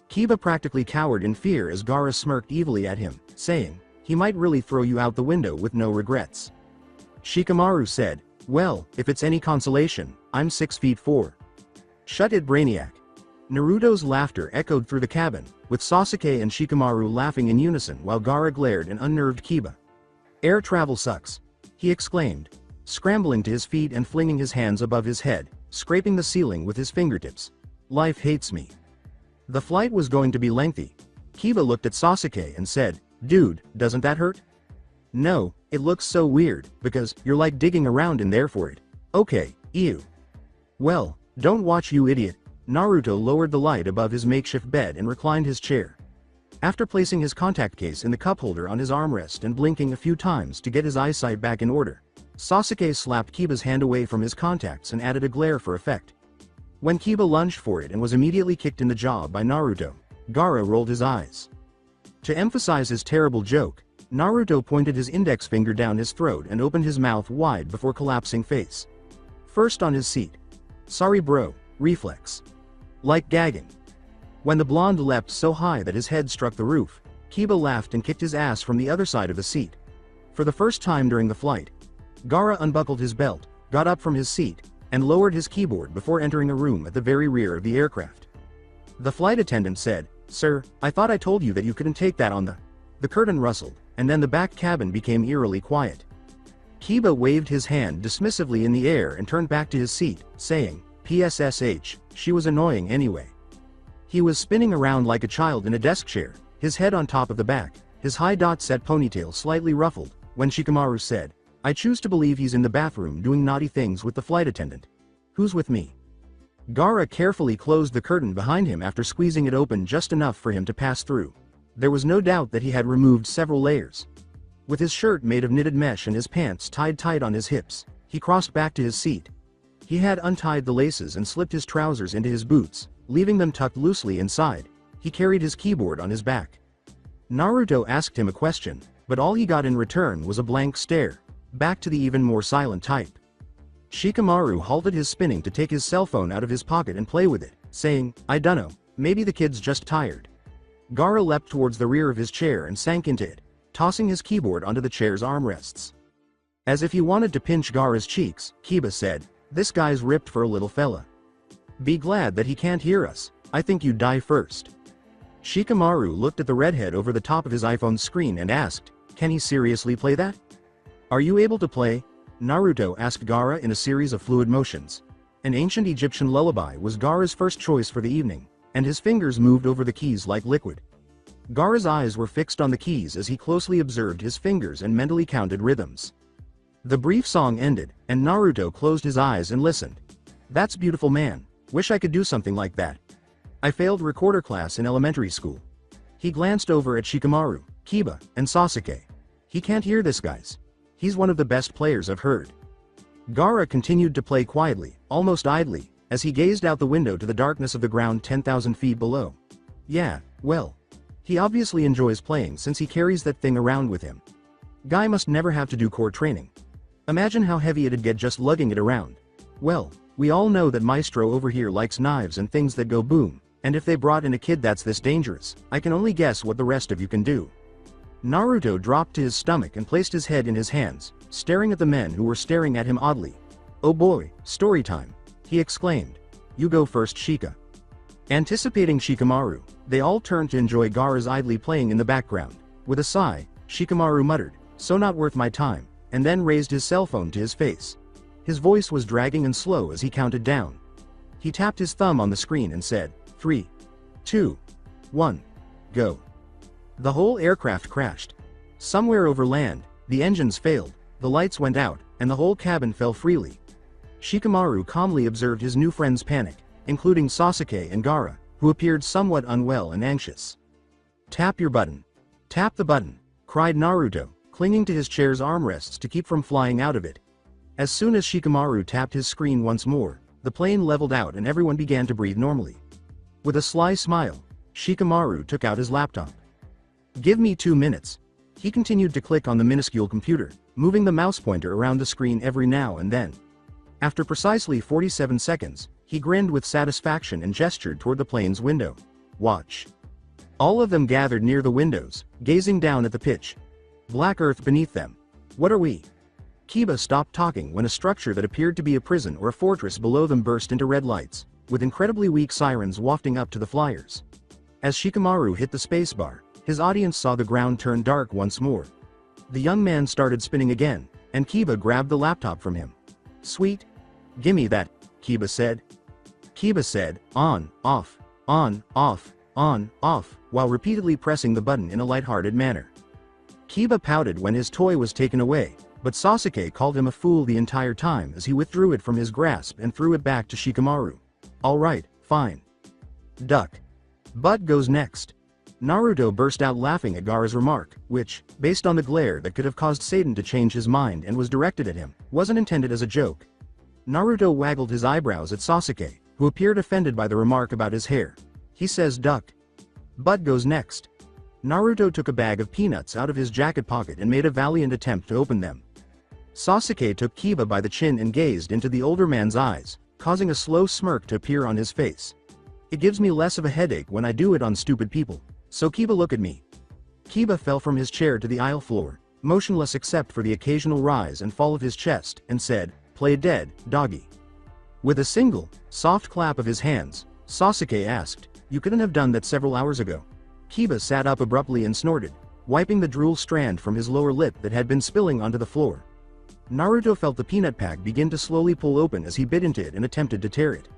Kiba practically cowered in fear as Gaara smirked evilly at him, saying, "He might really throw you out the window with no regrets." Shikamaru said, "Well, if it's any consolation, I'm 6 feet 4. Shut it, Brainiac." Naruto's laughter echoed through the cabin, with Sasuke and Shikamaru laughing in unison while Gaara glared and unnerved Kiba. "Air travel sucks," he exclaimed, scrambling to his feet and flinging his hands above his head, scraping the ceiling with his fingertips. "Life hates me." The flight was going to be lengthy. Kiba looked at Sasuke and said, "Dude, doesn't that hurt?" "No, it looks so weird, because you're like digging around in there for it." "Okay, ew." "Well, Don't watch, you idiot. Naruto lowered the light above his makeshift bed and reclined his chair. After placing his contact case in the cup holder on his armrest and blinking a few times to get his eyesight back in order, Sasuke slapped Kiba's hand away from his contacts and added a glare for effect. When Kiba lunged for it and was immediately kicked in the jaw by Naruto, Gaara rolled his eyes. To emphasize his terrible joke, Naruto pointed his index finger down his throat and opened his mouth wide before collapsing face first on his seat. Sorry bro, reflex. Like gagging. When the blonde leapt so high that his head struck the roof, Kiba laughed and kicked his ass from the other side of the seat. For the first time during the flight, Gaara unbuckled his belt, got up from his seat, and lowered his keyboard before entering a room at the very rear of the aircraft. The flight attendant said, "Sir, I thought I told you that you couldn't take that on the..." The curtain rustled, and then the back cabin became eerily quiet. Kiba waved his hand dismissively in the air and turned back to his seat, saying, "PSSH, she was annoying anyway." He was spinning around like a child in a desk chair, his head on top of the back, his high dot-set ponytail slightly ruffled, when Shikamaru said, "I choose to believe he's in the bathroom doing naughty things with the flight attendant. Who's with me?" Gaara carefully closed the curtain behind him after squeezing it open just enough for him to pass through. There was no doubt that he had removed several layers. With his shirt made of knitted mesh and his pants tied tight on his hips, he crossed back to his seat. He had untied the laces and slipped his trousers into his boots, leaving them tucked loosely inside. He carried his keyboard on his back. Naruto asked him a question, but all he got in return was a blank stare, back to the even more silent type. Shikamaru halted his spinning to take his cell phone out of his pocket and play with it, saying, "I dunno, maybe the kid's just tired." Gaara leapt towards the rear of his chair and sank into it, tossing his keyboard onto the chair's armrests. As if he wanted to pinch Gaara's cheeks, Kiba said, "This guy's ripped for a little fella. Be glad that he can't hear us. I think you'd die first." Shikamaru looked at the redhead over the top of his iPhone screen and asked, "Can he seriously play that?" "Are you able to play?" Naruto asked Gaara in a series of fluid motions. An ancient Egyptian lullaby was Gaara's first choice for the evening, and his fingers moved over the keys like liquid. Gaara's eyes were fixed on the keys as he closely observed his fingers and mentally counted rhythms. The brief song ended, and Naruto closed his eyes and listened. "That's beautiful, man. Wish I could do something like that. I failed recorder class in elementary school." He glanced over at Shikamaru, Kiba, and Sasuke. "He can't hear this, guys. He's one of the best players I've heard." Gaara continued to play quietly, almost idly, as he gazed out the window to the darkness of the ground 10,000 feet below. "Yeah, well. He obviously enjoys playing since he carries that thing around with him. Guy must never have to do core training. Imagine how heavy it'd get just lugging it around. Well, we all know that Maestro over here likes knives and things that go boom, and if they brought in a kid that's this dangerous, I can only guess what the rest of you can do." Naruto dropped to his stomach and placed his head in his hands, staring at the men who were staring at him oddly. "Oh boy, story time," he exclaimed. "You go first, Shika." Anticipating Shikamaru, they all turned to enjoy Gaara's idly playing in the background. With a sigh, Shikamaru muttered, "So not worth my time," and then raised his cell phone to his face. His voice was dragging and slow as he counted down. He tapped his thumb on the screen and said, 3, 2, 1, go. The whole aircraft crashed. Somewhere over land, the engines failed, the lights went out, and the whole cabin fell freely. Shikamaru calmly observed his new friends panic, including Sasuke and Gaara, who appeared somewhat unwell and anxious. "Tap your button. Tap the button," cried Naruto, clinging to his chair's armrests to keep from flying out of it. As soon as Shikamaru tapped his screen once more, the plane leveled out and everyone began to breathe normally. With a sly smile, Shikamaru took out his laptop. "Give me 2 minutes." He continued to click on the minuscule computer, moving the mouse pointer around the screen every now and then. After precisely 47 seconds, he grinned with satisfaction and gestured toward the plane's window. "Watch." All of them gathered near the windows, gazing down at the pitch black earth beneath them. "What are we?" Kiba stopped talking when a structure that appeared to be a prison or a fortress below them burst into red lights, with incredibly weak sirens wafting up to the flyers. As Shikamaru hit the spacebar, his audience saw the ground turn dark once more. The young man started spinning again, and Kiba grabbed the laptop from him. "Sweet. Gimme that," Kiba said. Kiba said, on, off, while repeatedly pressing the button in a lighthearted manner. Kiba pouted when his toy was taken away, but Sasuke called him a fool the entire time as he withdrew it from his grasp and threw it back to Shikamaru. Alright, fine. Duck. Bud goes next. Naruto burst out laughing at Gaara's remark, which, based on the glare that could have caused Satan to change his mind and was directed at him, wasn't intended as a joke. Naruto waggled his eyebrows at Sasuke, who appeared offended by the remark about his hair. He says duck. Bud goes next. Naruto took a bag of peanuts out of his jacket pocket and made a valiant attempt to open them. Sasuke took Kiba by the chin and gazed into the older man's eyes, causing a slow smirk to appear on his face. It gives me less of a headache when I do it on stupid people, so Kiba look at me. Kiba fell from his chair to the aisle floor, motionless except for the occasional rise and fall of his chest, and said, "Play dead, doggy." With a single, soft clap of his hands, Sasuke asked, "You couldn't have done that several hours ago?" Kiba sat up abruptly and snorted, wiping the drool strand from his lower lip that had been spilling onto the floor. Naruto felt the peanut pack begin to slowly pull open as he bit into it and attempted to tear it.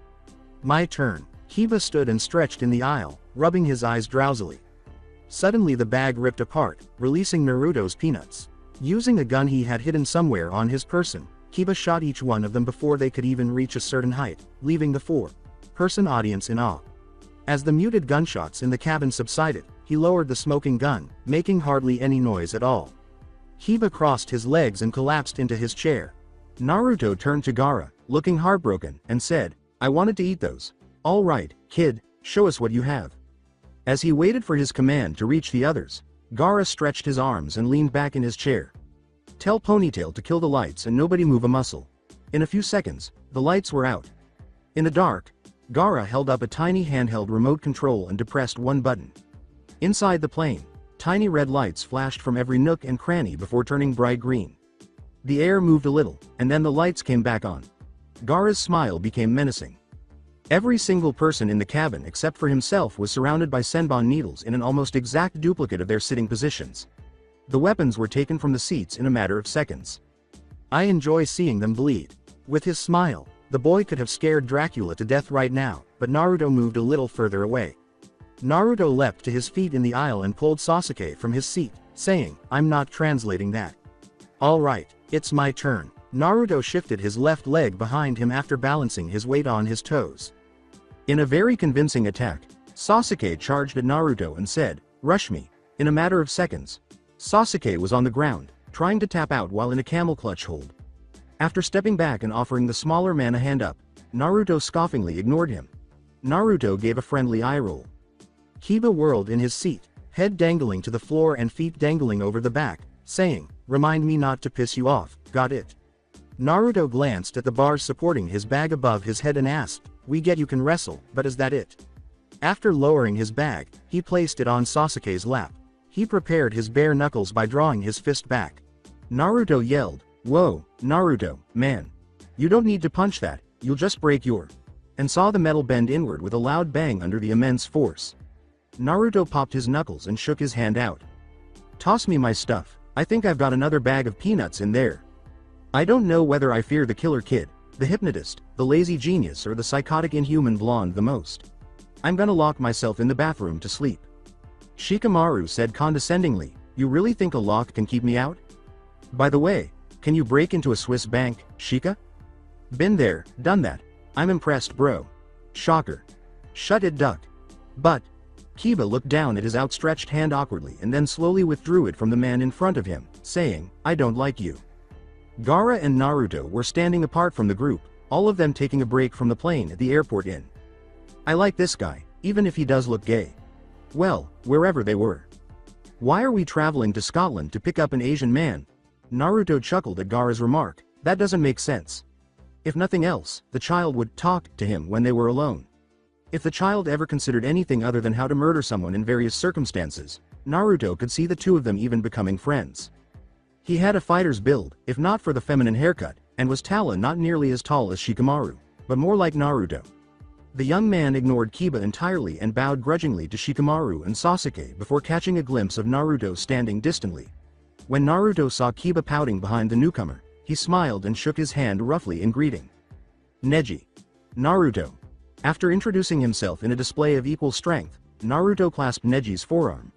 My turn. Kiba stood and stretched in the aisle, rubbing his eyes drowsily. Suddenly the bag ripped apart, releasing Naruto's peanuts. Using a gun he had hidden somewhere on his person, Kiba shot each one of them before they could even reach a certain height, leaving the four-person audience in awe. As the muted gunshots in the cabin subsided, he lowered the smoking gun, making hardly any noise at all. Kiba crossed his legs and collapsed into his chair. Naruto turned to Gaara, looking heartbroken, and said, "I wanted to eat those." "All right, kid, show us what you have." As he waited for his command to reach the others, Gaara stretched his arms and leaned back in his chair. "Tell Ponytail to kill the lights and nobody move a muscle." In a few seconds, the lights were out. In the dark, Gaara held up a tiny handheld remote control and depressed one button. Inside the plane, tiny red lights flashed from every nook and cranny before turning bright green. The air moved a little, and then the lights came back on. Gaara's smile became menacing. Every single person in the cabin except for himself was surrounded by senbon needles in an almost exact duplicate of their sitting positions. The weapons were taken from the seats in a matter of seconds. "I enjoy seeing them bleed." With his smile, the boy could have scared Dracula to death right now, but Naruto moved a little further away. Naruto leapt to his feet in the aisle and pulled Sasuke from his seat, saying, "I'm not translating that." "Alright, it's my turn." Naruto shifted his left leg behind him after balancing his weight on his toes. In a very convincing attack, Sasuke charged at Naruto and said, "Rush me." In a matter of seconds, Sasuke was on the ground, trying to tap out while in a camel clutch hold. After stepping back and offering the smaller man a hand up, Naruto scoffingly ignored him. Naruto gave a friendly eye roll. Kiba whirled in his seat, head dangling to the floor and feet dangling over the back, saying, "Remind me not to piss you off, got it?" Naruto glanced at the bars supporting his bag above his head and asked, "We get you can wrestle, but is that it?" After lowering his bag, he placed it on Sasuke's lap. He prepared his bare knuckles by drawing his fist back. Naruto yelled, "Whoa, Naruto, man. You don't need to punch that, you'll just break your..." and saw the metal bend inward with a loud bang under the immense force. Naruto popped his knuckles and shook his hand out. "Toss me my stuff, I think I've got another bag of peanuts in there. I don't know whether I fear the killer kid, the hypnotist, the lazy genius or the psychotic inhuman blonde the most. I'm gonna lock myself in the bathroom to sleep." Shikamaru said condescendingly, "You really think a lock can keep me out? By the way, can you break into a Swiss bank, Shika?" "Been there, done that. I'm impressed bro." "Shocker." "Shut it duck." "But..." Kiba looked down at his outstretched hand awkwardly and then slowly withdrew it from the man in front of him, saying, "I don't like you." Gaara and Naruto were standing apart from the group, all of them taking a break from the plane at the airport inn. "I like this guy, even if he does look gay." Well, wherever they were. "Why are we traveling to Scotland to pick up an Asian man?" Naruto chuckled at Gaara's remark, "That doesn't make sense." If nothing else, the child would talk to him when they were alone. If the child ever considered anything other than how to murder someone in various circumstances, Naruto could see the two of them even becoming friends. He had a fighter's build, if not for the feminine haircut, and was not nearly as tall as Shikamaru, but more like Naruto. The young man ignored Kiba entirely and bowed grudgingly to Shikamaru and Sasuke before catching a glimpse of Naruto standing distantly. When Naruto saw Kiba pouting behind the newcomer, he smiled and shook his hand roughly in greeting. "Neji." "Naruto." After introducing himself in a display of equal strength, Naruto clasped Neji's forearm.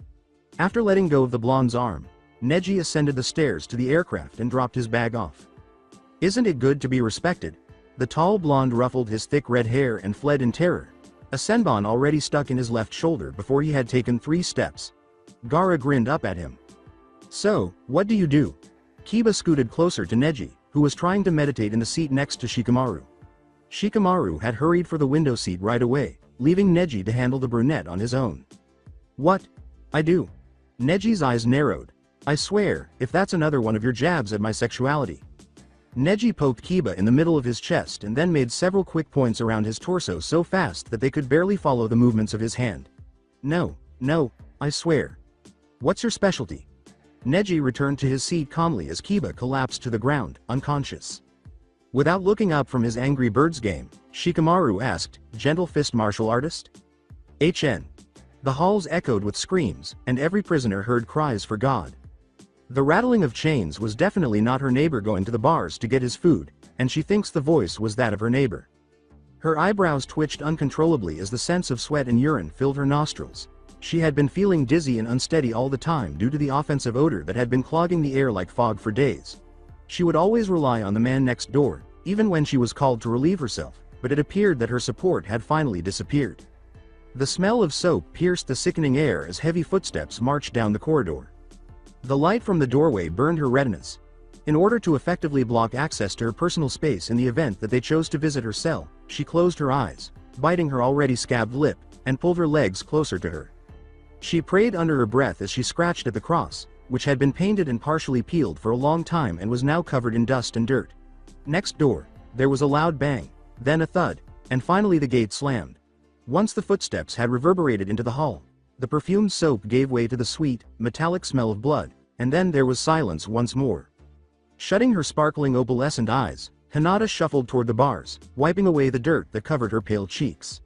After letting go of the blonde's arm, Neji ascended the stairs to the aircraft and dropped his bag off. "Isn't it good to be respected?" The tall blonde ruffled his thick red hair and fled in terror. A senbon already stuck in his left shoulder before he had taken 3 steps. Gaara grinned up at him. "So, what do you do?" Kiba scooted closer to Neji, who was trying to meditate in the seat next to Shikamaru. Shikamaru had hurried for the window seat right away, leaving Neji to handle the brunette on his own. "What? I do." Neji's eyes narrowed. "I swear, if that's another one of your jabs at my sexuality." Neji poked Kiba in the middle of his chest and then made several quick points around his torso so fast that they could barely follow the movements of his hand. "No, I swear." "What's your specialty?" Neji returned to his seat calmly as Kiba collapsed to the ground, unconscious. Without looking up from his Angry Birds game, Shikamaru asked, "Gentle fist martial artist?" "HN." The halls echoed with screams, and every prisoner heard cries for God. The rattling of chains was definitely not her neighbor going to the bars to get his food, and she thinks the voice was that of her neighbor. Her eyebrows twitched uncontrollably as the sense of sweat and urine filled her nostrils. She had been feeling dizzy and unsteady all the time due to the offensive odor that had been clogging the air like fog for days. She would always rely on the man next door, even when she was called to relieve herself, but it appeared that her support had finally disappeared. The smell of soap pierced the sickening air as heavy footsteps marched down the corridor. The light from the doorway burned her retinas. In order to effectively block access to her personal space in the event that they chose to visit her cell, she closed her eyes, biting her already scabbed lip, and pulled her legs closer to her. She prayed under her breath as she scratched at the cross, which had been painted and partially peeled for a long time and was now covered in dust and dirt. Next door, there was a loud bang, then a thud, and finally the gate slammed. Once the footsteps had reverberated into the hall, the perfumed soap gave way to the sweet, metallic smell of blood, and then there was silence once more. Shutting her sparkling opalescent eyes, Hinata shuffled toward the bars, wiping away the dirt that covered her pale cheeks.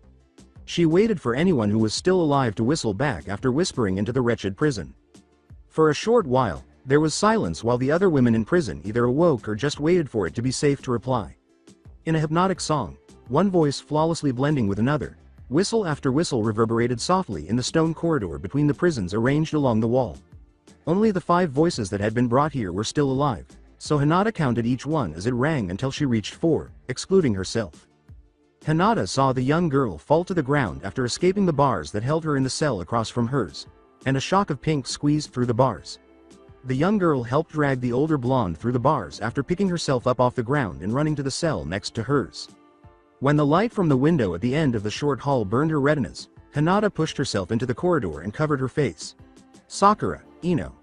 She waited for anyone who was still alive to whistle back after whispering into the wretched prison. For a short while, there was silence while the other women in prison either awoke or just waited for it to be safe to reply. In a hypnotic song, one voice flawlessly blending with another, whistle after whistle reverberated softly in the stone corridor between the prisons arranged along the wall. Only the 5 voices that had been brought here were still alive, so Hinata counted each one as it rang until she reached 4, excluding herself. Hinata saw the young girl fall to the ground after escaping the bars that held her in the cell across from hers, and a shock of pink squeezed through the bars. The young girl helped drag the older blonde through the bars after picking herself up off the ground and running to the cell next to hers. When the light from the window at the end of the short hall burned her retinas, Hinata pushed herself into the corridor and covered her face. "Sakura, Ino!"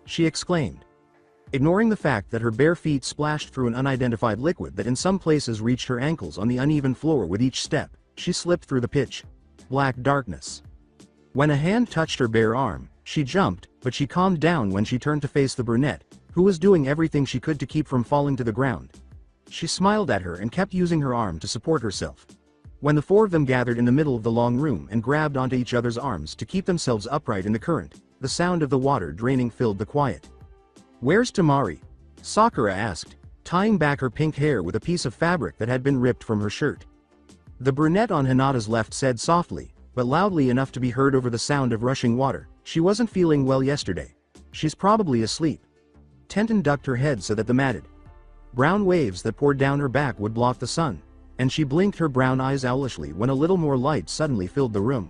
she exclaimed. Ignoring the fact that her bare feet splashed through an unidentified liquid that in some places reached her ankles on the uneven floor with each step, she slipped through the pitch black darkness. When a hand touched her bare arm, she jumped, but she calmed down when she turned to face the brunette, who was doing everything she could to keep from falling to the ground. She smiled at her and kept using her arm to support herself. When the 4 of them gathered in the middle of the long room and grabbed onto each other's arms to keep themselves upright in the current, the sound of the water draining filled the quiet. "Where's Temari?" Sakura asked, tying back her pink hair with a piece of fabric that had been ripped from her shirt. The brunette on Hinata's left said softly, but loudly enough to be heard over the sound of rushing water, "She wasn't feeling well yesterday. She's probably asleep." Tenten ducked her head so that the matted brown waves that poured down her back would block the sun, and she blinked her brown eyes owlishly when a little more light suddenly filled the room.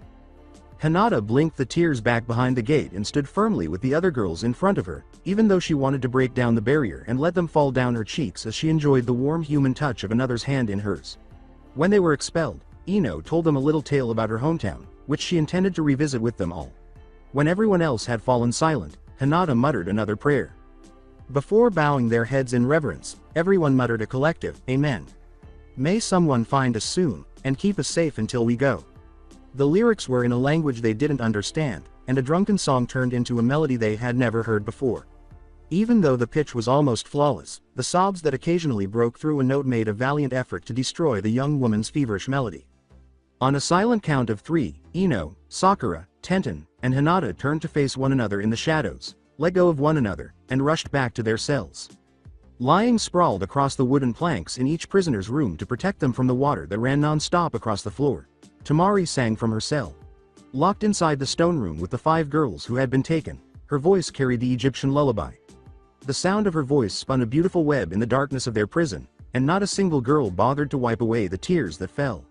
Hinata blinked the tears back behind the gate and stood firmly with the other girls in front of her, even though she wanted to break down the barrier and let them fall down her cheeks as she enjoyed the warm human touch of another's hand in hers. When they were expelled, Ino told them a little tale about her hometown, which she intended to revisit with them all. When everyone else had fallen silent, Hinata muttered another prayer. Before bowing their heads in reverence, everyone muttered a collective, "Amen. May someone find us soon, and keep us safe until we go." The lyrics were in a language they didn't understand, and a drunken song turned into a melody they had never heard before. Even though the pitch was almost flawless, the sobs that occasionally broke through a note made a valiant effort to destroy the young woman's feverish melody. On a silent count of 3, Ino, Sakura, Tenten, and Hinata turned to face one another in the shadows, let go of one another, and rushed back to their cells. Lying sprawled across the wooden planks in each prisoner's room to protect them from the water that ran non-stop across the floor, Temari sang from her cell. Locked inside the stone room with the 5 girls who had been taken, her voice carried the Egyptian lullaby. The sound of her voice spun a beautiful web in the darkness of their prison, and not a single girl bothered to wipe away the tears that fell.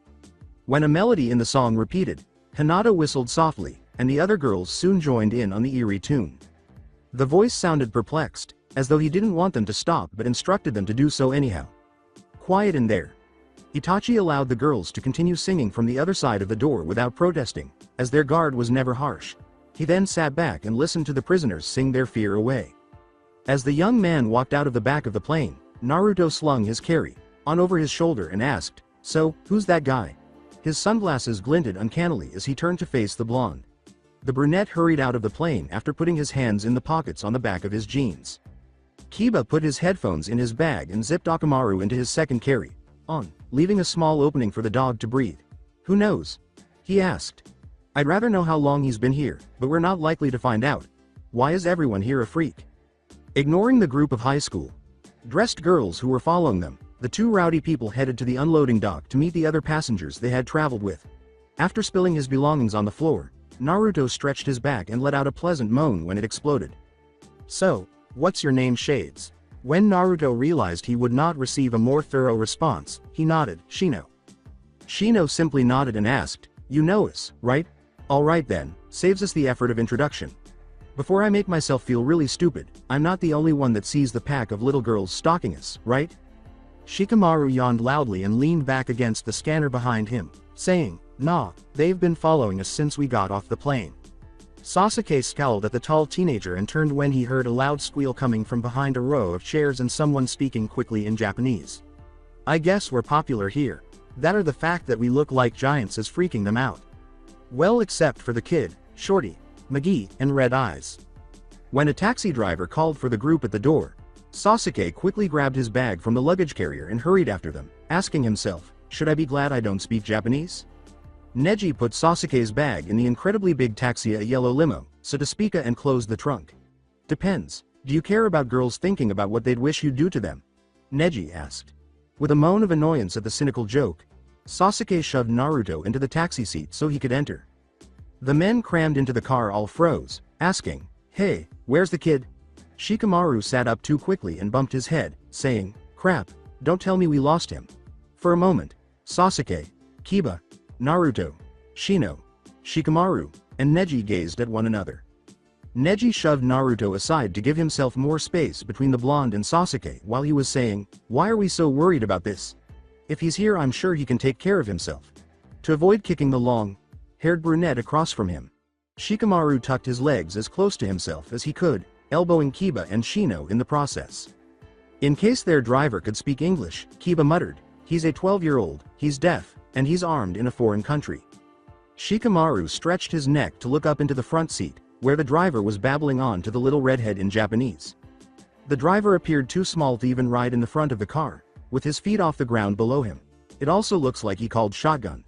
When a melody in the song repeated, Hinata whistled softly, and the other girls soon joined in on the eerie tune. The voice sounded perplexed, as though he didn't want them to stop but instructed them to do so anyhow. Quiet in there. Itachi allowed the girls to continue singing from the other side of the door without protesting, as their guard was never harsh. He then sat back and listened to the prisoners sing their fear away. As the young man walked out of the back of the plane, Naruto slung his carry on over his shoulder and asked, "So, who's that guy?" His sunglasses glinted uncannily as he turned to face the blonde. The brunette hurried out of the plane after putting his hands in the pockets on the back of his jeans. Kiba put his headphones in his bag and zipped Akamaru into his second carry on, leaving a small opening for the dog to breathe. "Who knows?" he asked. "I'd rather know how long he's been here, but we're not likely to find out. Why is everyone here a freak?" Ignoring the group of high school dressed girls who were following them, the two rowdy people headed to the unloading dock to meet the other passengers they had traveled with. After spilling his belongings on the floor, Naruto stretched his back and let out a pleasant moan when it exploded. "So, what's your name, Shades?" When Naruto realized he would not receive a more thorough response, he nodded. "Shino." Shino simply nodded and asked, "You know us, right? Alright then, saves us the effort of introduction. Before I make myself feel really stupid, I'm not the only one that sees the pack of little girls stalking us, right?" Shikamaru yawned loudly and leaned back against the scanner behind him, saying, "Nah, they've been following us since we got off the plane." Sasuke scowled at the tall teenager and turned when he heard a loud squeal coming from behind a row of chairs and someone speaking quickly in Japanese. "I guess we're popular here. That or the fact that we look like giants is freaking them out. Well, except for the kid, Shorty, McGee, and Red Eyes." When a taxi driver called for the group at the door, Sasuke quickly grabbed his bag from the luggage carrier and hurried after them, asking himself, "Should I be glad I don't speak Japanese?" Neji put Sasuke's bag in the incredibly big taxi, a yellow limo, so to speak, and closed the trunk. "Depends. Do you care about girls thinking about what they'd wish you'd do to them?" Neji asked. With a moan of annoyance at the cynical joke, Sasuke shoved Naruto into the taxi seat so he could enter. The men crammed into the car all froze, asking, "Hey, where's the kid?" Shikamaru sat up too quickly and bumped his head, saying, "Crap, don't tell me we lost him." For a moment, Sasuke, Kiba, Naruto, Shino, Shikamaru, and Neji gazed at one another. Neji shoved Naruto aside to give himself more space between the blonde and Sasuke while he was saying, "Why are we so worried about this? If he's here, I'm sure he can take care of himself." To avoid kicking the long-haired brunette across from him, Shikamaru tucked his legs as close to himself as he could, elbowing Kiba and Shino in the process. In case their driver could speak English, Kiba muttered, "He's a 12-year-old, he's deaf, and he's armed in a foreign country." Shikamaru stretched his neck to look up into the front seat, where the driver was babbling on to the little redhead in Japanese. The driver appeared too small to even ride in the front of the car, with his feet off the ground below him. It also looks like he called shotgun.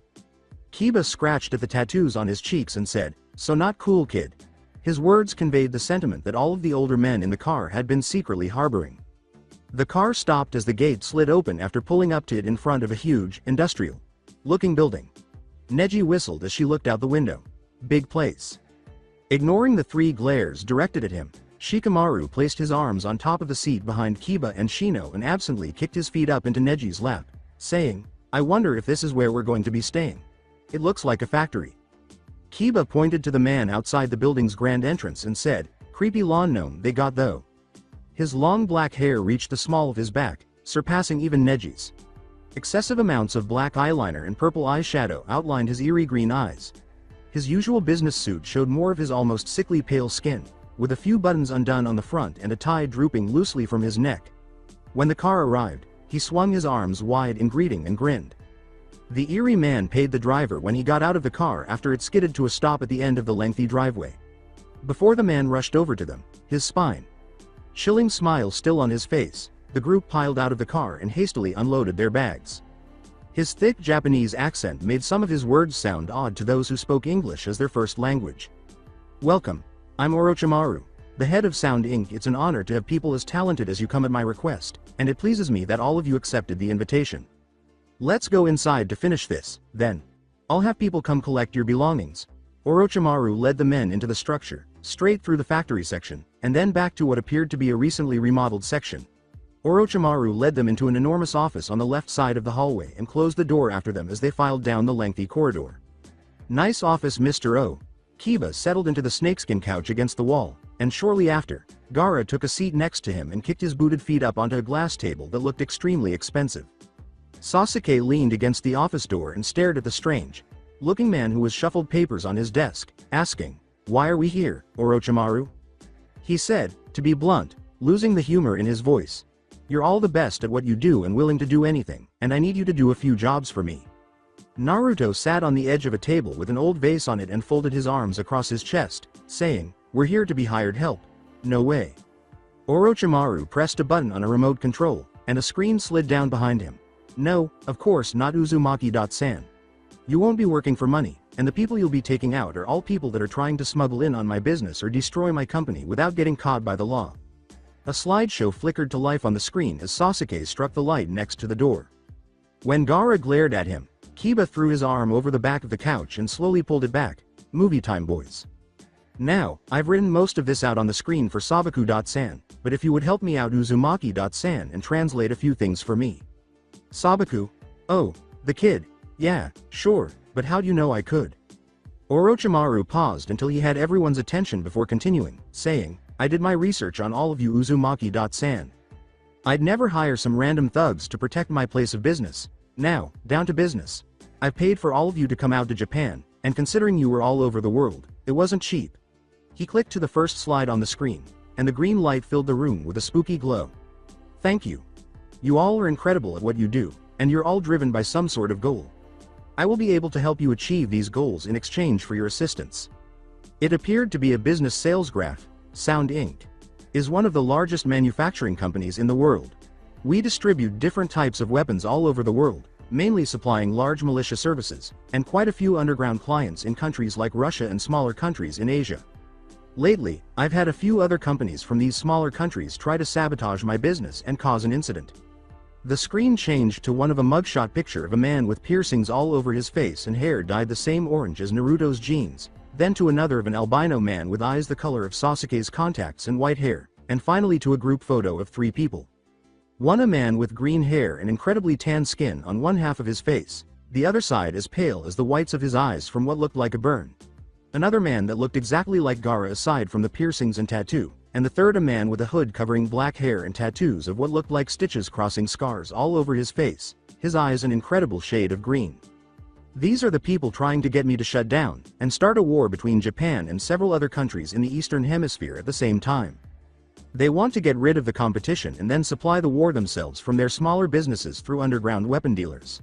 Kiba scratched at the tattoos on his cheeks and said, "So not cool, kid." His words conveyed the sentiment that all of the older men in the car had been secretly harboring. The car stopped as the gate slid open after pulling up to it in front of a huge, industrial-looking building. Neji whistled as she looked out the window. Big place. Ignoring the three glares directed at him, Shikamaru placed his arms on top of the seat behind Kiba and Shino and absently kicked his feet up into Neji's lap, saying, "I wonder if this is where we're going to be staying. It looks like a factory." Kiba pointed to the man outside the building's grand entrance and said, "Creepy lawn gnome they got though." His long black hair reached the small of his back, surpassing even Neji's. Excessive amounts of black eyeliner and purple eyeshadow outlined his eerie green eyes. His usual business suit showed more of his almost sickly pale skin, with a few buttons undone on the front and a tie drooping loosely from his neck. When the car arrived, he swung his arms wide in greeting and grinned. The eerie man paid the driver when he got out of the car after it skidded to a stop at the end of the lengthy driveway. Before the man rushed over to them, his spine-chilling smile still on his face, the group piled out of the car and hastily unloaded their bags. His thick Japanese accent made some of his words sound odd to those who spoke English as their first language. "Welcome. I'm Orochimaru, the head of Sound Inc. It's an honor to have people as talented as you come at my request, and it pleases me that all of you accepted the invitation. Let's go inside to finish this, then. I'll have people come collect your belongings." Orochimaru led the men into the structure, straight through the factory section, and then back to what appeared to be a recently remodeled section. Orochimaru led them into an enormous office on the left side of the hallway and closed the door after them as they filed down the lengthy corridor. "Nice office, Mr. O." Kiba settled into the snakeskin couch against the wall, and shortly after, Gaara took a seat next to him and kicked his booted feet up onto a glass table that looked extremely expensive. Sasuke leaned against the office door and stared at the strange-looking man who was shuffled papers on his desk, asking, "Why are we here, Orochimaru?" He said, to be blunt, losing the humor in his voice. "You're all the best at what you do and willing to do anything, and I need you to do a few jobs for me." Naruto sat on the edge of a table with an old vase on it and folded his arms across his chest, saying, "We're here to be hired help." "No way." Orochimaru pressed a button on a remote control, and a screen slid down behind him. "No, of course not, Uzumaki-san. You won't be working for money, and the people you'll be taking out are all people that are trying to smuggle in on my business or destroy my company without getting caught by the law." A slideshow flickered to life on the screen as Sasuke struck the light next to the door. When Gaara glared at him, Kiba threw his arm over the back of the couch and slowly pulled it back. "Movie time, boys. Now, I've written most of this out on the screen for Sabaku-san, but if you would help me out, Uzumaki-san, and translate a few things for me." Sabaku? Oh, the kid. "Yeah, sure, but how'd you know I could?" Orochimaru paused until he had everyone's attention before continuing, saying, "I did my research on all of you, Uzumaki-san. I'd never hire some random thugs to protect my place of business. Now, down to business. I've paid for all of you to come out to Japan, and considering you were all over the world, it wasn't cheap." He clicked to the first slide on the screen, and the green light filled the room with a spooky glow. "Thank you. You all are incredible at what you do, and you're all driven by some sort of goal. I will be able to help you achieve these goals in exchange for your assistance." It appeared to be a business sales graph. Sound Inc. is one of the largest manufacturing companies in the world. We distribute different types of weapons all over the world, mainly supplying large militia services, and quite a few underground clients in countries like Russia and smaller countries in Asia. Lately, I've had a few other companies from these smaller countries try to sabotage my business and cause an incident. The screen changed to one of a mugshot picture of a man with piercings all over his face and hair dyed the same orange as Naruto's jeans, then to another of an albino man with eyes the color of Sasuke's contacts and white hair, and finally to a group photo of 3 people. One a man with green hair and incredibly tan skin on one half of his face, the other side as pale as the whites of his eyes from what looked like a burn. Another man that looked exactly like Gaara aside from the piercings and tattoo, and the third a man with a hood covering black hair and tattoos of what looked like stitches crossing scars all over his face, his eyes an incredible shade of green. These are the people trying to get me to shut down and start a war between Japan and several other countries in the Eastern Hemisphere at the same time. They want to get rid of the competition and then supply the war themselves from their smaller businesses through underground weapon dealers.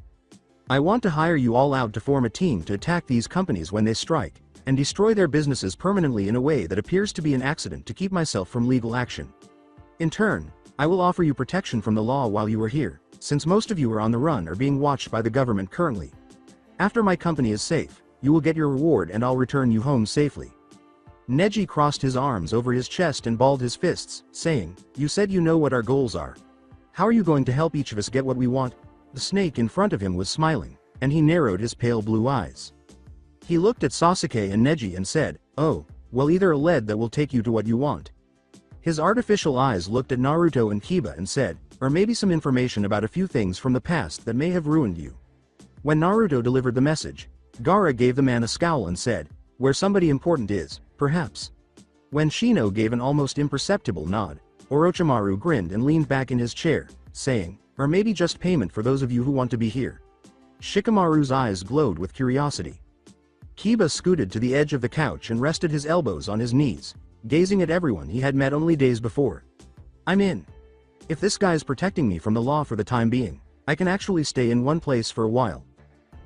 I want to hire you all out to form a team to attack these companies when they strike, and destroy their businesses permanently in a way that appears to be an accident to keep myself from legal action. In turn, I will offer you protection from the law while you are here, since most of you are on the run or being watched by the government currently. After my company is safe, you will get your reward and I'll return you home safely." Neji crossed his arms over his chest and balled his fists, saying, "You said you know what our goals are. How are you going to help each of us get what we want?" The snake in front of him was smiling, and he narrowed his pale blue eyes. He looked at Sasuke and Neji and said, "Oh, well, either a lead that will take you to what you want." His artificial eyes looked at Naruto and Kiba and said, "Or maybe some information about a few things from the past that may have ruined you." When Naruto delivered the message, Gaara gave the man a scowl and said, "Where somebody important is, perhaps." When Shino gave an almost imperceptible nod, Orochimaru grinned and leaned back in his chair, saying, "Or maybe just payment for those of you who want to be here." Shikamaru's eyes glowed with curiosity. Kiba scooted to the edge of the couch and rested his elbows on his knees, gazing at everyone he had met only days before. "I'm in. If this guy's protecting me from the law for the time being, I can actually stay in one place for a while."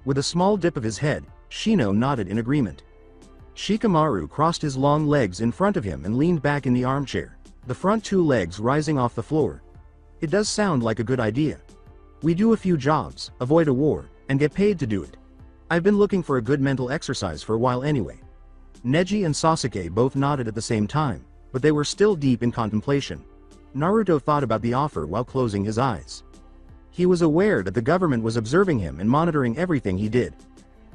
With a small dip of his head, Shino nodded in agreement. Shikamaru crossed his long legs in front of him and leaned back in the armchair, the front 2 legs rising off the floor. "It does sound like a good idea. We do a few jobs, avoid a war, and get paid to do it. I've been looking for a good mental exercise for a while anyway." Neji and Sasuke both nodded at the same time, but they were still deep in contemplation. Naruto thought about the offer while closing his eyes. He was aware that the government was observing him and monitoring everything he did.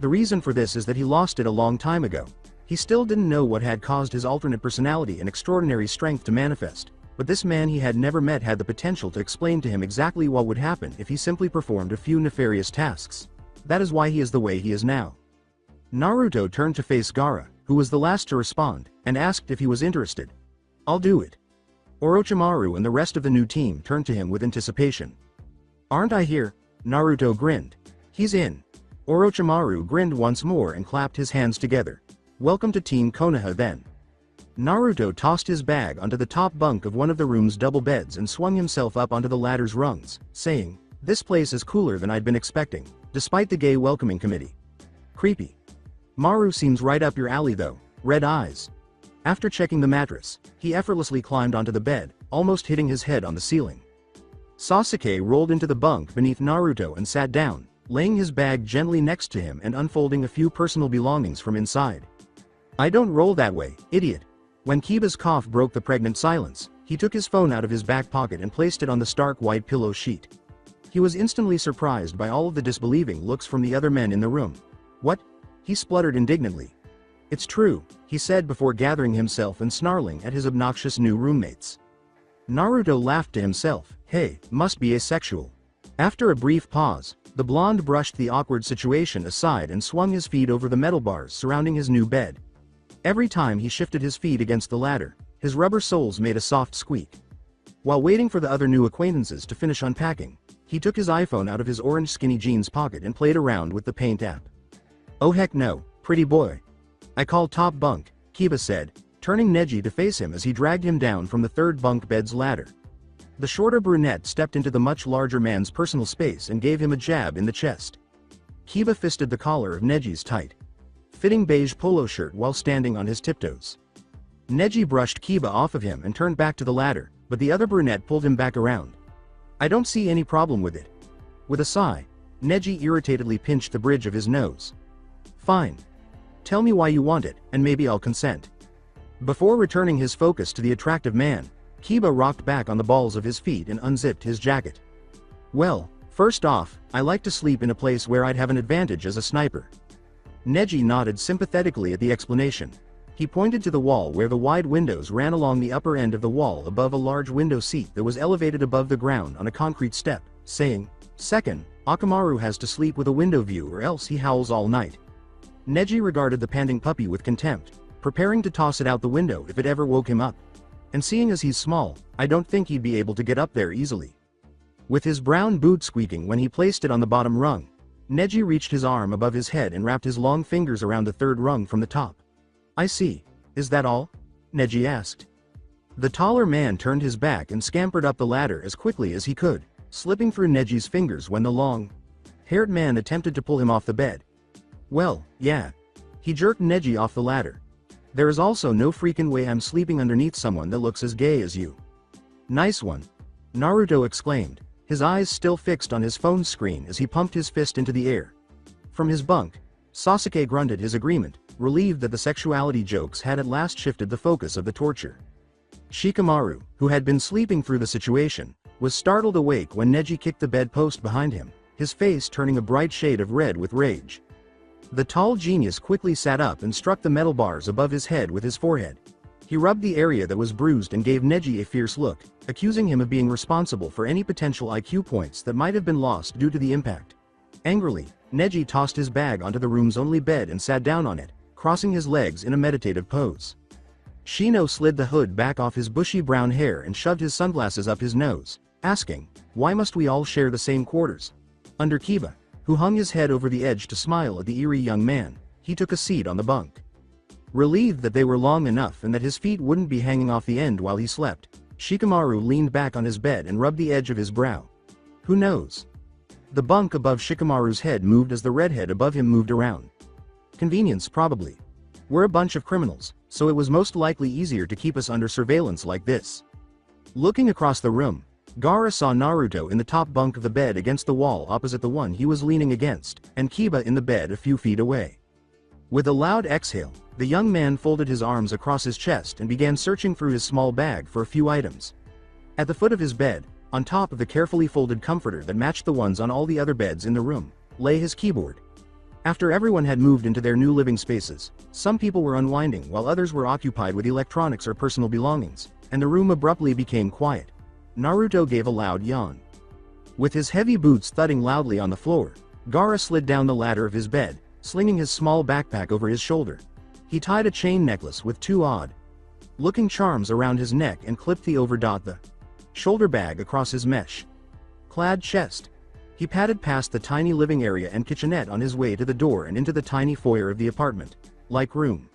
The reason for this is that he lost it a long time ago. He still didn't know what had caused his alternate personality and extraordinary strength to manifest, but this man he had never met had the potential to explain to him exactly what would happen if he simply performed a few nefarious tasks. That is why he is the way he is now. Naruto turned to face Gaara, who was the last to respond, and asked if he was interested. "I'll do it." Orochimaru and the rest of the new team turned to him with anticipation. "Aren't I here?" Naruto grinned. "He's in." Orochimaru grinned once more and clapped his hands together. "Welcome to Team Konoha then." Naruto tossed his bag onto the top bunk of one of the room's double beds and swung himself up onto the ladder's rungs, saying, "This place is cooler than I'd been expecting, despite the gay welcoming committee. Creepy. Maru seems right up your alley though, red eyes." After checking the mattress, he effortlessly climbed onto the bed, almost hitting his head on the ceiling. Sasuke rolled into the bunk beneath Naruto and sat down, laying his bag gently next to him and unfolding a few personal belongings from inside. "I don't roll that way, idiot." When Kiba's cough broke the pregnant silence, he took his phone out of his back pocket and placed it on the stark white pillow sheet. He was instantly surprised by all of the disbelieving looks from the other men in the room. "What?" he spluttered indignantly. "It's true," he said before gathering himself and snarling at his obnoxious new roommates. Naruto laughed to himself. "Hey, must be asexual." After a brief pause, the blonde brushed the awkward situation aside and swung his feet over the metal bars surrounding his new bed. Every time he shifted his feet against the ladder, his rubber soles made a soft squeak. While waiting for the other new acquaintances to finish unpacking, he took his iPhone out of his orange skinny jeans pocket and played around with the Paint app. "Oh heck no, pretty boy. I call top bunk," Kiba said, turning Neji to face him as he dragged him down from the third bunk bed's ladder. The shorter brunette stepped into the much larger man's personal space and gave him a jab in the chest. Kiba fisted the collar of Neji's tight fitting beige polo shirt while standing on his tiptoes. Neji brushed Kiba off of him and turned back to the ladder, but the other brunette pulled him back around. "I don't see any problem with it." With a sigh, Neji irritatedly pinched the bridge of his nose. "Fine. Tell me why you want it, and maybe I'll consent." Before returning his focus to the attractive man, Kiba rocked back on the balls of his feet and unzipped his jacket. "Well, first off, I like to sleep in a place where I'd have an advantage as a sniper." Neji nodded sympathetically at the explanation. He pointed to the wall where the wide windows ran along the upper end of the wall above a large window seat that was elevated above the ground on a concrete step, saying, "Second, Akamaru has to sleep with a window view or else he howls all night." Neji regarded the panting puppy with contempt, preparing to toss it out the window if it ever woke him up. "And seeing as he's small, I don't think he'd be able to get up there easily." With his brown boot squeaking when he placed it on the bottom rung, Neji reached his arm above his head and wrapped his long fingers around the third rung from the top. "I see. Is that all?" Neji asked. The taller man turned his back and scampered up the ladder as quickly as he could, slipping through Neji's fingers when the long-haired man attempted to pull him off the bed. "Well, yeah." He jerked Neji off the ladder. "There is also no freaking way I'm sleeping underneath someone that looks as gay as you." "Nice one," Naruto exclaimed, his eyes still fixed on his phone screen as he pumped his fist into the air. From his bunk, Sasuke grunted his agreement, relieved that the sexuality jokes had at last shifted the focus of the torture. Shikamaru, who had been sleeping through the situation, was startled awake when Neji kicked the bedpost behind him, his face turning a bright shade of red with rage. The tall genius quickly sat up and struck the metal bars above his head with his forehead. He rubbed the area that was bruised and gave Neji a fierce look, accusing him of being responsible for any potential IQ points that might have been lost due to the impact. Angrily, Neji tossed his bag onto the room's only bed and sat down on it, crossing his legs in a meditative pose. Shino slid the hood back off his bushy brown hair and shoved his sunglasses up his nose, asking, "Why must we all share the same quarters?" Under Kiba, who hung his head over the edge to smile at the eerie young man, he took a seat on the bunk. Relieved that they were long enough and that his feet wouldn't be hanging off the end while he slept, Shikamaru leaned back on his bed and rubbed the edge of his brow. Who knows? The bunk above Shikamaru's head moved as the redhead above him moved around. Convenience probably. We're a bunch of criminals, so it was most likely easier to keep us under surveillance like this. Looking across the room, Gaara saw Naruto in the top bunk of the bed against the wall opposite the one he was leaning against, and Kiba in the bed a few feet away. With a loud exhale, the young man folded his arms across his chest and began searching through his small bag for a few items. At the foot of his bed, on top of the carefully folded comforter that matched the ones on all the other beds in the room, lay his keyboard. After everyone had moved into their new living spaces, some people were unwinding while others were occupied with electronics or personal belongings, and the room abruptly became quiet. Naruto gave a loud yawn. With his heavy boots thudding loudly on the floor, Gaara slid down the ladder of his bed, slinging his small backpack over his shoulder. He tied a chain necklace with two odd-looking charms around his neck and clipped the shoulder bag across his mesh-clad chest. He padded past the tiny living area and kitchenette on his way to the door and into the tiny foyer of the apartment-like room.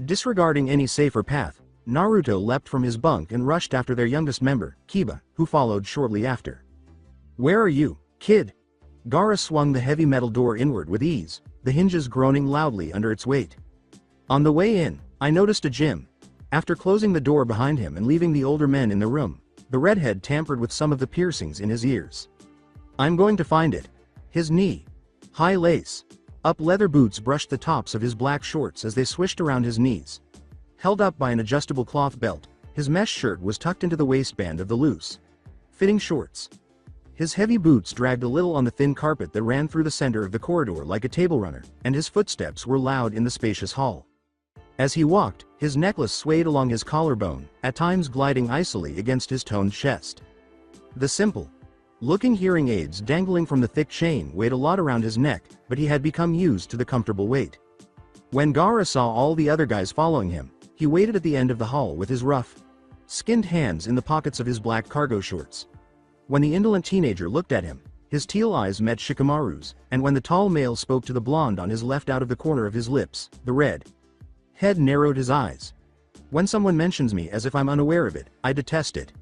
Disregarding any safer path, Naruto leapt from his bunk and rushed after their youngest member, Kiba, who followed shortly after. "Where are you, kid?" Gaara swung the heavy metal door inward with ease, the hinges groaning loudly under its weight. On the way in, I noticed a gym. After closing the door behind him and leaving the older men in the room, the redhead tampered with some of the piercings in his ears. "I'm going to find it." His knee-high lace-up leather boots brushed the tops of his black shorts as they swished around his knees. Held up by an adjustable cloth belt, his mesh shirt was tucked into the waistband of the loose-fitting shorts. His heavy boots dragged a little on the thin carpet that ran through the center of the corridor like a table runner, and his footsteps were loud in the spacious hall. As he walked, his necklace swayed along his collarbone, at times gliding icily against his toned chest. The simple-looking hearing aids dangling from the thick chain weighed a lot around his neck, but he had become used to the comfortable weight. When Gaara saw all the other guys following him, he waited at the end of the hall with his rough-skinned hands in the pockets of his black cargo shorts. When the indolent teenager looked at him, his teal eyes met Shikamaru's, and when the tall male spoke to the blonde on his left out of the corner of his lips, the red-head narrowed his eyes. "When someone mentions me as if I'm unaware of it, I detest it."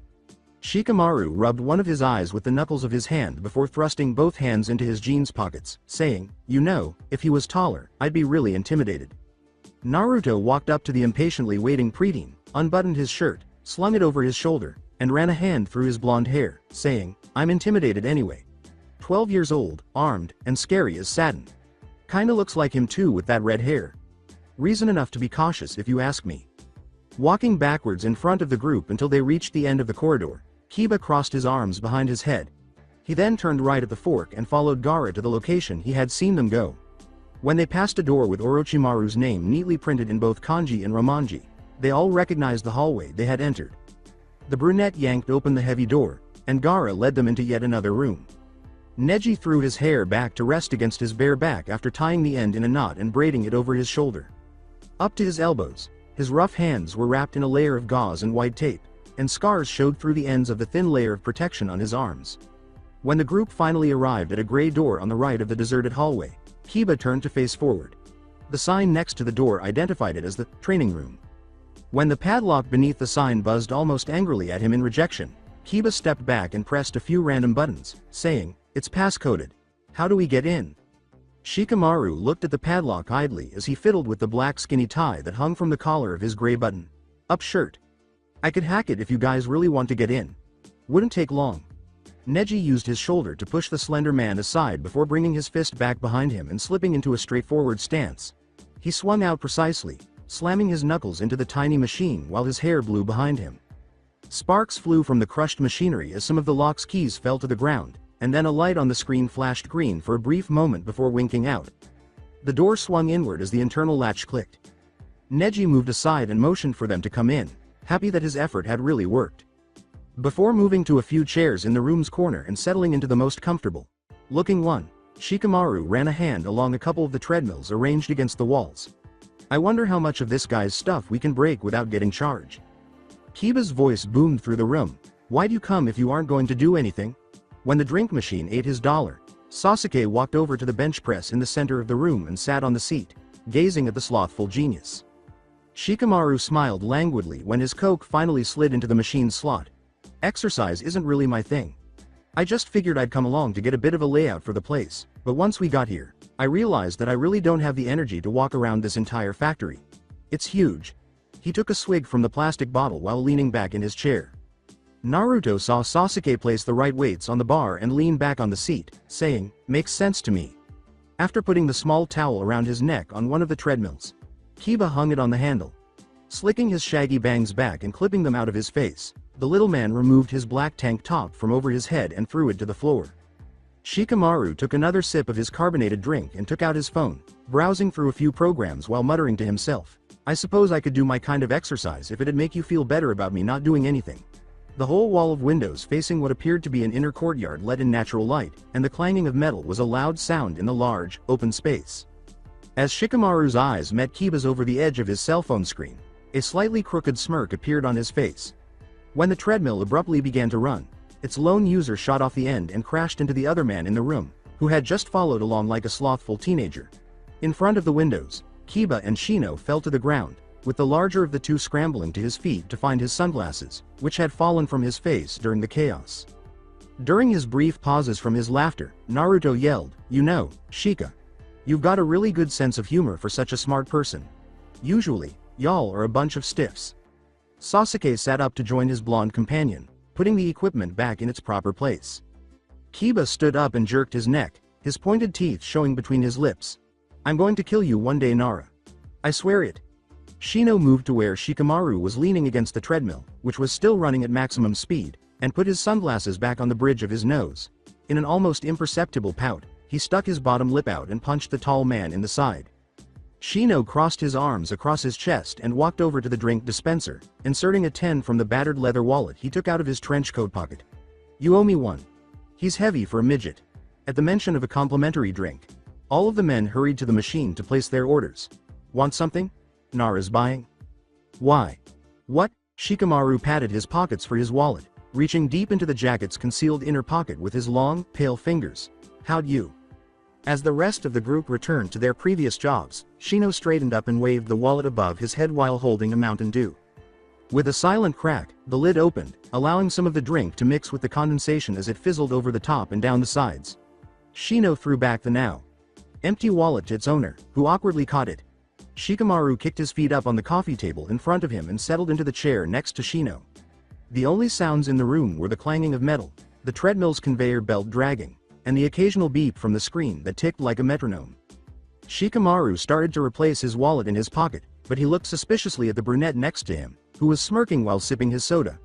Shikamaru rubbed one of his eyes with the knuckles of his hand before thrusting both hands into his jeans pockets, saying, "You know, if he was taller, I'd be really intimidated." Naruto walked up to the impatiently waiting preteen, unbuttoned his shirt, slung it over his shoulder, and ran a hand through his blonde hair, saying, "I'm intimidated anyway. 12 years old, armed, and scary as Saturn. Kinda looks like him too with that red hair. Reason enough to be cautious if you ask me." Walking backwards in front of the group until they reached the end of the corridor, Kiba crossed his arms behind his head. He then turned right at the fork and followed Gaara to the location he had seen them go. When they passed a door with Orochimaru's name neatly printed in both kanji and romanji, they all recognized the hallway they had entered. The brunette yanked open the heavy door, and Gaara led them into yet another room. Neji threw his hair back to rest against his bare back after tying the end in a knot and braiding it over his shoulder. Up to his elbows, his rough hands were wrapped in a layer of gauze and white tape, and scars showed through the ends of the thin layer of protection on his arms. When the group finally arrived at a gray door on the right of the deserted hallway, Kiba turned to face forward. The sign next to the door identified it as the training room. When the padlock beneath the sign buzzed almost angrily at him in rejection, Kiba stepped back and pressed a few random buttons, saying, "It's pass-coded. How do we get in?" Shikamaru looked at the padlock idly as he fiddled with the black skinny tie that hung from the collar of his gray button-up shirt. "I could hack it if you guys really want to get in. Wouldn't take long." Neji used his shoulder to push the slender man aside before bringing his fist back behind him and slipping into a straightforward stance. He swung out precisely, slamming his knuckles into the tiny machine while his hair blew behind him. Sparks flew from the crushed machinery as some of the lock's keys fell to the ground, and then a light on the screen flashed green for a brief moment before winking out. The door swung inward as the internal latch clicked. Neji moved aside and motioned for them to come in, happy that his effort had really worked. Before moving to a few chairs in the room's corner and settling into the most comfortable-looking one, Shikamaru ran a hand along a couple of the treadmills arranged against the walls. "I wonder how much of this guy's stuff we can break without getting charged." Kiba's voice boomed through the room. "Why'd you come if you aren't going to do anything?" When the drink machine ate his dollar, Sasuke walked over to the bench press in the center of the room and sat on the seat, gazing at the slothful genius. Shikamaru smiled languidly when his coke finally slid into the machine's slot. "Exercise isn't really my thing. I just figured I'd come along to get a bit of a layout for the place, but once we got here, I realized that I really don't have the energy to walk around this entire factory. It's huge." He took a swig from the plastic bottle while leaning back in his chair. Naruto saw Sasuke place the right weights on the bar and lean back on the seat, saying, "Makes sense to me." After putting the small towel around his neck on one of the treadmills, Kiba hung it on the handle. Slicking his shaggy bangs back and clipping them out of his face, the little man removed his black tank top from over his head and threw it to the floor. Shikamaru took another sip of his carbonated drink and took out his phone, browsing through a few programs while muttering to himself, I suppose I could do my kind of exercise if it'd make you feel better about me not doing anything. The whole wall of windows facing what appeared to be an inner courtyard let in natural light, and the clanging of metal was a loud sound in the large, open space. As Shikamaru's eyes met Kiba's over the edge of his cell phone screen, a slightly crooked smirk appeared on his face. When the treadmill abruptly began to run, its lone user shot off the end and crashed into the other man in the room, who had just followed along like a slothful teenager. In front of the windows, Kiba and Shino fell to the ground, with the larger of the two scrambling to his feet to find his sunglasses, which had fallen from his face during the chaos. During his brief pauses from his laughter, Naruto yelled, "You know, Shika. You've got a really good sense of humor for such a smart person. Usually, y'all are a bunch of stiffs." Sasuke sat up to join his blonde companion, putting the equipment back in its proper place. Kiba stood up and jerked his neck, his pointed teeth showing between his lips. "I'm going to kill you one day, Nara. I swear it." Shino moved to where Shikamaru was leaning against the treadmill, which was still running at maximum speed, and put his sunglasses back on the bridge of his nose. In an almost imperceptible pout, he stuck his bottom lip out and punched the tall man in the side. Shino crossed his arms across his chest and walked over to the drink dispenser, inserting a 10 from the battered leather wallet he took out of his trench coat pocket. "You owe me one." He's heavy for a midget. At the mention of a complimentary drink, all of the men hurried to the machine to place their orders. "Want something? Nara's buying." "Why? What?" Shikamaru patted his pockets for his wallet, reaching deep into the jacket's concealed inner pocket with his long, pale fingers. "How'd you?" As the rest of the group returned to their previous jobs, Shino straightened up and waved the wallet above his head while holding a Mountain Dew. With a silent crack, the lid opened, allowing some of the drink to mix with the condensation as it fizzled over the top and down the sides. Shino threw back the now empty wallet to its owner, who awkwardly caught it. Shikamaru kicked his feet up on the coffee table in front of him and settled into the chair next to Shino. The only sounds in the room were the clanging of metal, the treadmill's conveyor belt dragging, and the occasional beep from the screen that ticked like a metronome. Shikamaru started to replace his wallet in his pocket, but he looked suspiciously at the brunette next to him, who was smirking while sipping his soda.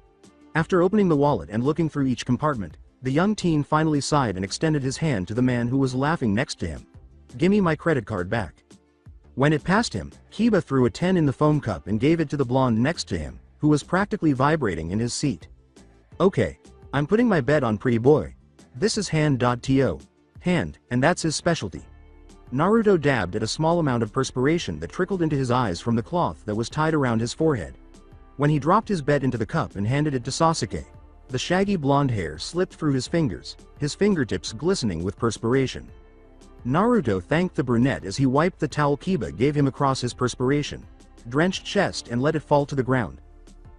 After opening the wallet and looking through each compartment, the young teen finally sighed and extended his hand to the man who was laughing next to him. "Gimme my credit card back." When it passed him, Kiba threw a 10 in the foam cup and gave it to the blonde next to him, who was practically vibrating in his seat. "Okay, I'm putting my bet on pretty boy. This is hand.to. Hand, and that's his specialty." Naruto dabbed at a small amount of perspiration that trickled into his eyes from the cloth that was tied around his forehead. When he dropped his bet into the cup and handed it to Sasuke, the shaggy blonde hair slipped through his fingers, his fingertips glistening with perspiration. Naruto thanked the brunette as he wiped the towel Kiba gave him across his perspiration-drenched chest and let it fall to the ground.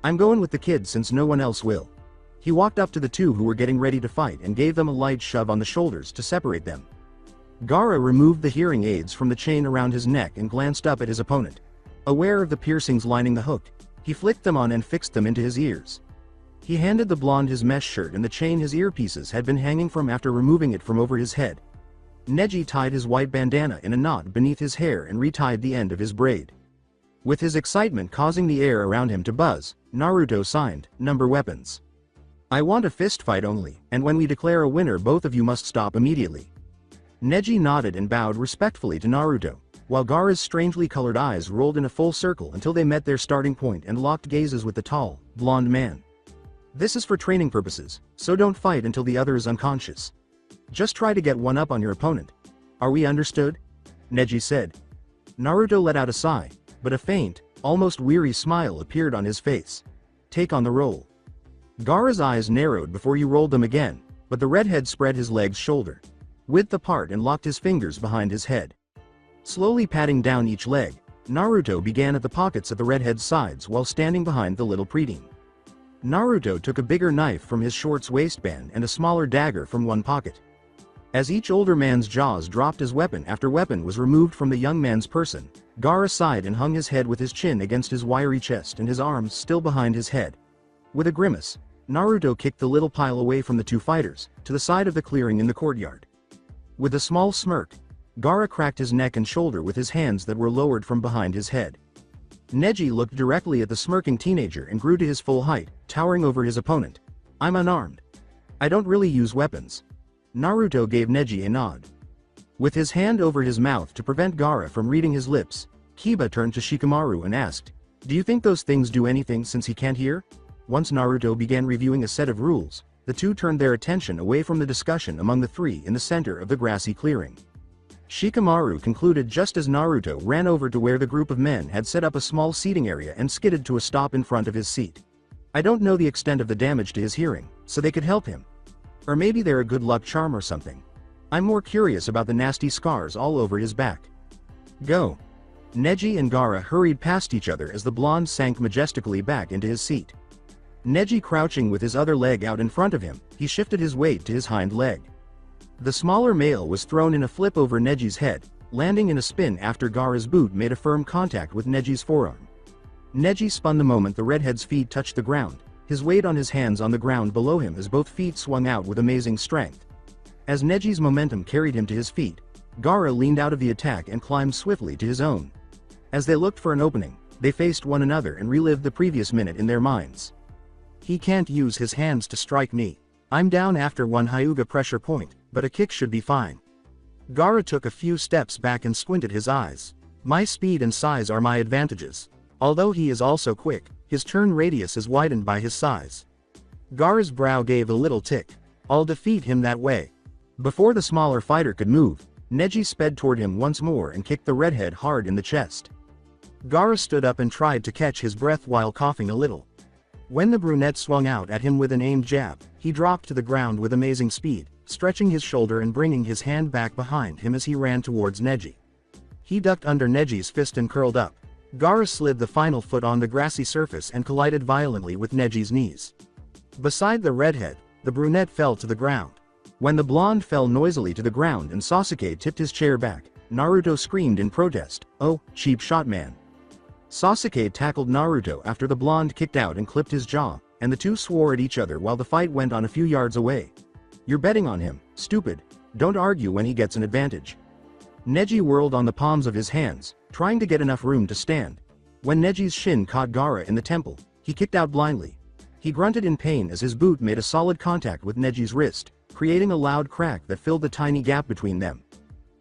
"I'm going with the kid since no one else will." He walked up to the two who were getting ready to fight and gave them a light shove on the shoulders to separate them. Gaara removed the hearing aids from the chain around his neck and glanced up at his opponent. Aware of the piercings lining the hook, he flicked them on and fixed them into his ears. He handed the blonde his mesh shirt and the chain his earpieces had been hanging from after removing it from over his head. Neji tied his white bandana in a knot beneath his hair and retied the end of his braid. With his excitement causing the air around him to buzz, Naruto signed, "Number weapons. I want a fist fight only, and when we declare a winner both of you must stop immediately." Neji nodded and bowed respectfully to Naruto, while Gaara's strangely colored eyes rolled in a full circle until they met their starting point and locked gazes with the tall, blonde man. "This is for training purposes, so don't fight until the other is unconscious. Just try to get one up on your opponent. Are we understood?" Neji said. Naruto let out a sigh, but a faint, almost weary smile appeared on his face. "Take on the role." Gaara's eyes narrowed before he rolled them again, but the redhead spread his legs shoulder width apart and locked his fingers behind his head. Slowly patting down each leg, Naruto began at the pockets at the redhead's sides while standing behind the little preteen. Naruto took a bigger knife from his shorts waistband and a smaller dagger from one pocket. As each older man's jaws dropped as weapon after weapon was removed from the young man's person, Gaara sighed and hung his head with his chin against his wiry chest and his arms still behind his head. With a grimace, Naruto kicked the little pile away from the two fighters, to the side of the clearing in the courtyard. With a small smirk, Gaara cracked his neck and shoulder with his hands that were lowered from behind his head. Neji looked directly at the smirking teenager and grew to his full height, towering over his opponent. "I'm unarmed. I don't really use weapons." Naruto gave Neji a nod. With his hand over his mouth to prevent Gaara from reading his lips, Kiba turned to Shikamaru and asked, "Do you think those things do anything since he can't hear?" Once Naruto began reviewing a set of rules, the two turned their attention away from the discussion among the three in the center of the grassy clearing. Shikamaru concluded just as Naruto ran over to where the group of men had set up a small seating area and skidded to a stop in front of his seat. "I don't know the extent of the damage to his hearing, so they could help him. Or maybe they're a good luck charm or something. I'm more curious about the nasty scars all over his back." "Go." Neji and Gaara hurried past each other as the blonde sank majestically back into his seat. Neji crouching with his other leg out in front of him, he shifted his weight to his hind leg. The smaller male was thrown in a flip over Neji's head, landing in a spin after Gaara's boot made a firm contact with Neji's forearm. Neji spun the moment the redhead's feet touched the ground, his weight on his hands on the ground below him as both feet swung out with amazing strength. As Neji's momentum carried him to his feet, Gaara leaned out of the attack and climbed swiftly to his own. As they looked for an opening, they faced one another and relived the previous minute in their minds. "He can't use his hands to strike me. I'm down after one Hyuga pressure point, but a kick should be fine." Gaara took a few steps back and squinted his eyes. "My speed and size are my advantages. Although he is also quick, his turn radius is widened by his size." Gaara's brow gave a little tick. "I'll defeat him that way." Before the smaller fighter could move, Neji sped toward him once more and kicked the redhead hard in the chest. Gaara stood up and tried to catch his breath while coughing a little. When the brunette swung out at him with an aimed jab, he dropped to the ground with amazing speed, stretching his shoulder and bringing his hand back behind him as he ran towards Neji. He ducked under Neji's fist and curled up. Gaara slid the final foot on the grassy surface and collided violently with Neji's knees. Beside the redhead, the brunette fell to the ground. When the blonde fell noisily to the ground and Sasuke tipped his chair back, Naruto screamed in protest, "Oh, cheap shot man." Sasuke tackled Naruto after the blonde kicked out and clipped his jaw, and the two swore at each other while the fight went on a few yards away. "You're betting on him, stupid. Don't argue when he gets an advantage." Neji whirled on the palms of his hands, trying to get enough room to stand. When Neji's shin caught Gaara in the temple, he kicked out blindly. He grunted in pain as his boot made a solid contact with Neji's wrist, creating a loud crack that filled the tiny gap between them.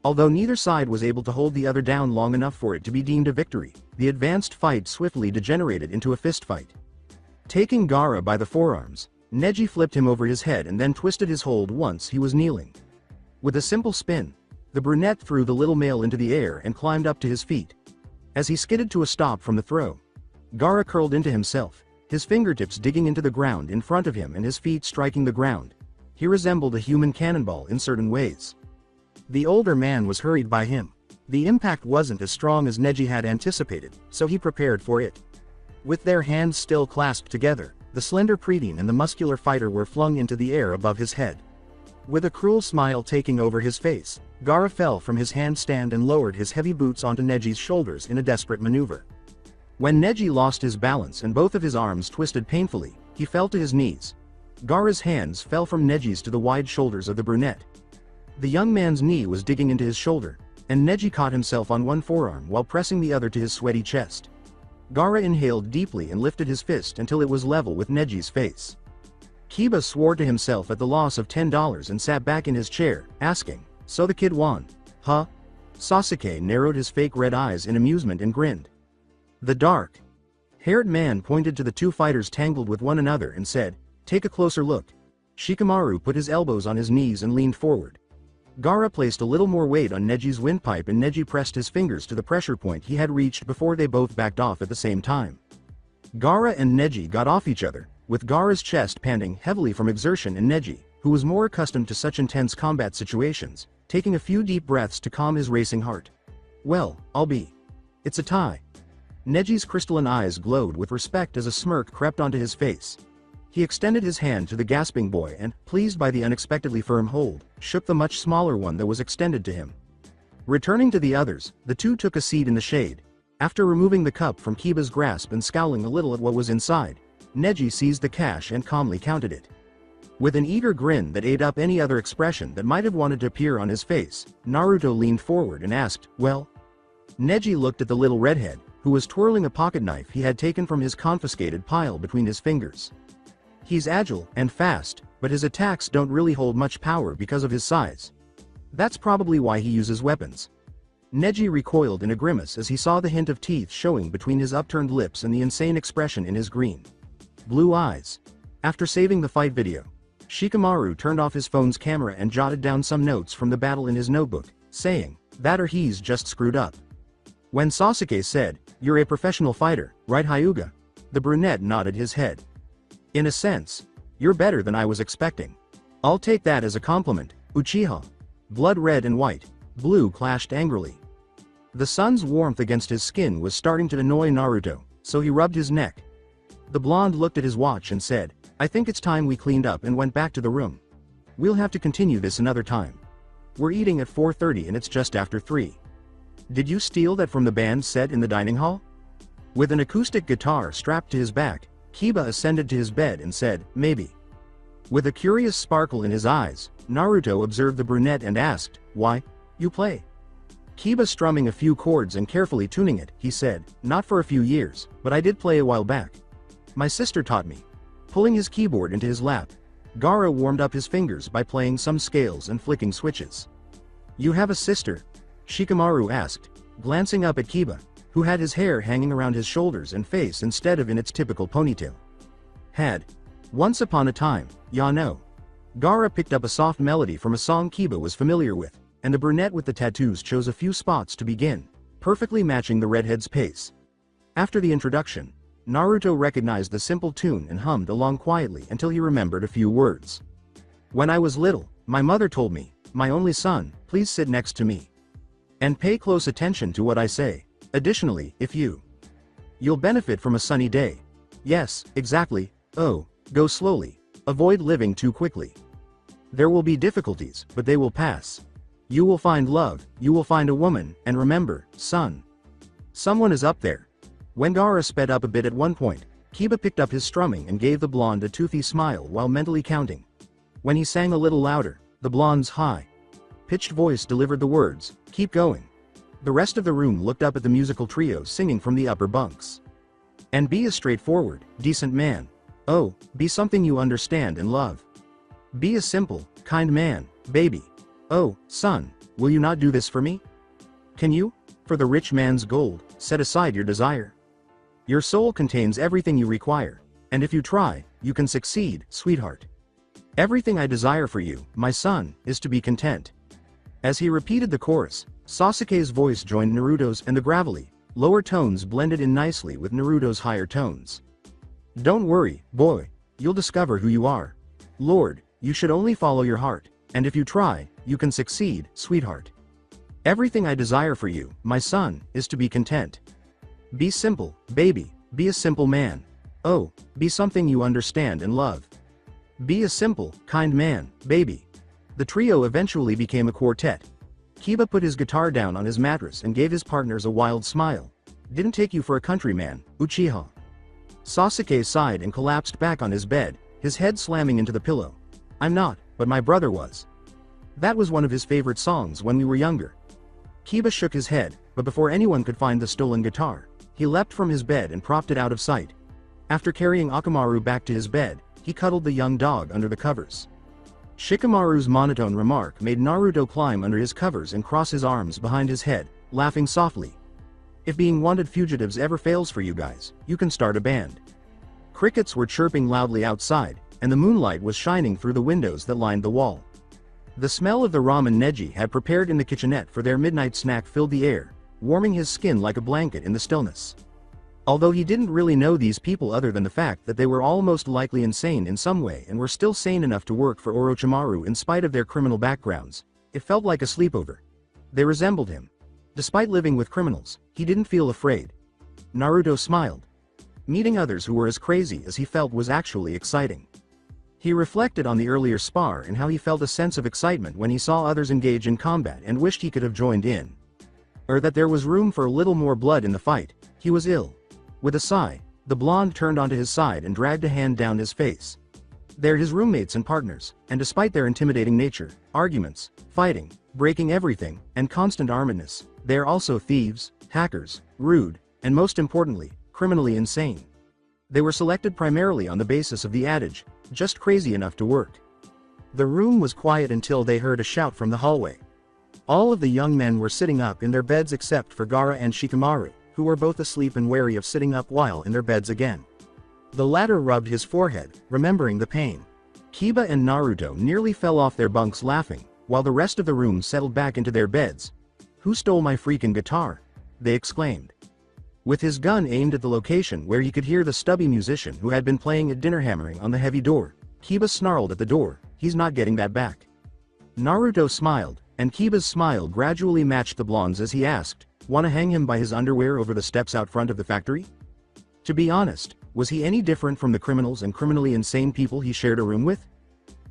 Although neither side was able to hold the other down long enough for it to be deemed a victory, the advanced fight swiftly degenerated into a fistfight. Taking Gaara by the forearms, Neji flipped him over his head and then twisted his hold once he was kneeling. With a simple spin, the brunette threw the little male into the air and climbed up to his feet. As he skidded to a stop from the throw, Gaara curled into himself, his fingertips digging into the ground in front of him and his feet striking the ground. He resembled a human cannonball in certain ways. The older man was hurried by him. The impact wasn't as strong as Neji had anticipated, so he prepared for it. With their hands still clasped together, the slender preteen and the muscular fighter were flung into the air above his head. With a cruel smile taking over his face, Gaara fell from his handstand and lowered his heavy boots onto Neji's shoulders in a desperate maneuver. When Neji lost his balance and both of his arms twisted painfully, he fell to his knees. Gaara's hands fell from Neji's to the wide shoulders of the brunette. The young man's knee was digging into his shoulder, and Neji caught himself on one forearm while pressing the other to his sweaty chest. Gaara inhaled deeply and lifted his fist until it was level with Neji's face. Kiba swore to himself at the loss of $10 and sat back in his chair, asking, "So the kid won, huh?" Sasuke narrowed his fake red eyes in amusement and grinned. The dark-haired man pointed to the two fighters tangled with one another and said, "Take a closer look." Shikamaru put his elbows on his knees and leaned forward. Gaara placed a little more weight on Neji's windpipe and Neji pressed his fingers to the pressure point he had reached before they both backed off at the same time. Gaara and Neji got off each other, with Gaara's chest panting heavily from exertion and Neji, who was more accustomed to such intense combat situations, taking a few deep breaths to calm his racing heart. "Well, it's a tie." Neji's crystalline eyes glowed with respect as a smirk crept onto his face. He extended his hand to the gasping boy and, pleased by the unexpectedly firm hold, shook the much smaller one that was extended to him. Returning to the others, the two took a seat in the shade. After removing the cup from Kiba's grasp and scowling a little at what was inside, Neji seized the cash and calmly counted it. With an eager grin that ate up any other expression that might have wanted to appear on his face, Naruto leaned forward and asked, "Well?" Neji looked at the little redhead, who was twirling a pocket knife he had taken from his confiscated pile between his fingers. "He's agile and fast, but his attacks don't really hold much power because of his size. That's probably why he uses weapons." Neji recoiled in a grimace as he saw the hint of teeth showing between his upturned lips and the insane expression in his green blue eyes. After saving the fight video, Shikamaru turned off his phone's camera and jotted down some notes from the battle in his notebook, saying, "That or he's just screwed up." When Sasuke said, "You're a professional fighter, right Hyuga?" the brunette nodded his head. "In a sense. You're better than I was expecting." "I'll take that as a compliment, Uchiha." Blood red and white, blue clashed angrily. The sun's warmth against his skin was starting to annoy Naruto, so he rubbed his neck. The blonde looked at his watch and said, "I think it's time we cleaned up and went back to the room. We'll have to continue this another time. We're eating at 4:30 and it's just after 3. Did you steal that from the band set in the dining hall?" With an acoustic guitar strapped to his back, Kiba ascended to his bed and said, "Maybe." With a curious sparkle in his eyes, Naruto observed the brunette and asked, "Why? You play?" Kiba strumming a few chords and carefully tuning it, he said, "Not for a few years, but I did play a while back. My sister taught me." Pulling his keyboard into his lap, Gaara warmed up his fingers by playing some scales and flicking switches. "You have a sister?" Shikamaru asked, glancing up at Kiba, who had his hair hanging around his shoulders and face instead of in its typical ponytail. "Had. Once upon a time, ya know." Gaara picked up a soft melody from a song Kiba was familiar with, and the brunette with the tattoos chose a few spots to begin, perfectly matching the redhead's pace. After the introduction, Naruto recognized the simple tune and hummed along quietly until he remembered a few words. "When I was little, my mother told me, 'My only son, please sit next to me. And pay close attention to what I say. Additionally, if you'll benefit from a sunny day.' Yes, exactly. Oh, go slowly. Avoid living too quickly. There will be difficulties, but they will pass. You will find love, you will find a woman, and remember, son, someone is up there." When Gaara sped up a bit at one point, Kiba picked up his strumming and gave the blonde a toothy smile while mentally counting. When he sang a little louder, the blonde's high-pitched voice delivered the words, "Keep going." The rest of the room looked up at the musical trio singing from the upper bunks. "And be a straightforward, decent man. Oh, be something you understand and love. Be a simple, kind man, baby. Oh, son, will you not do this for me? Can you? For the rich man's gold, set aside your desire. Your soul contains everything you require, and if you try, you can succeed, sweetheart. Everything I desire for you, my son, is to be content." As he repeated the chorus, Sasuke's voice joined Naruto's and the gravelly, lower tones blended in nicely with Naruto's higher tones. "Don't worry, boy, you'll discover who you are. Lord, you should only follow your heart, and if you try, you can succeed, sweetheart. Everything I desire for you, my son, is to be content. Be simple, baby, be a simple man. Oh, be something you understand and love. Be a simple, kind man, baby." The trio eventually became a quartet. Kiba put his guitar down on his mattress and gave his partners a wild smile. "Didn't take you for a countryman, Uchiha." Sasuke sighed and collapsed back on his bed, his head slamming into the pillow. "I'm not, but my brother was. That was one of his favorite songs when we were younger." Kiba shook his head, but before anyone could find the stolen guitar, he leapt from his bed and propped it out of sight. After carrying Akamaru back to his bed, he cuddled the young dog under the covers. Shikamaru's monotone remark made Naruto climb under his covers and cross his arms behind his head, laughing softly. "If being wanted fugitives ever fails for you guys, you can start a band." Crickets were chirping loudly outside, and the moonlight was shining through the windows that lined the wall. The smell of the ramen Neji had prepared in the kitchenette for their midnight snack filled the air, warming his skin like a blanket in the stillness. Although he didn't really know these people other than the fact that they were all most likely insane in some way and were still sane enough to work for Orochimaru in spite of their criminal backgrounds, it felt like a sleepover. They resembled him. Despite living with criminals, he didn't feel afraid. Naruto smiled. Meeting others who were as crazy as he felt was actually exciting. He reflected on the earlier spar and how he felt a sense of excitement when he saw others engage in combat and wished he could have joined in. Or that there was room for a little more blood in the fight. He was ill. With a sigh, the blonde turned onto his side and dragged a hand down his face. They're his roommates and partners, and despite their intimidating nature, arguments, fighting, breaking everything, and constant armedness, they're also thieves, hackers, rude, and most importantly, criminally insane. They were selected primarily on the basis of the adage, just crazy enough to work. The room was quiet until they heard a shout from the hallway. All of the young men were sitting up in their beds except for Gaara and Shikamaru, who were both asleep and wary of sitting up while in their beds again. The latter rubbed his forehead, remembering the pain. Kiba and Naruto nearly fell off their bunks laughing, while the rest of the room settled back into their beds. "Who stole my freaking guitar?" they exclaimed. With his gun aimed at the location where he could hear the stubby musician who had been playing at dinner hammering on the heavy door, Kiba snarled at the door, "He's not getting that back." Naruto smiled, and Kiba's smile gradually matched the blonde's as he asked, "Wanna hang him by his underwear over the steps out front of the factory?" To be honest, was he any different from the criminals and criminally insane people he shared a room with?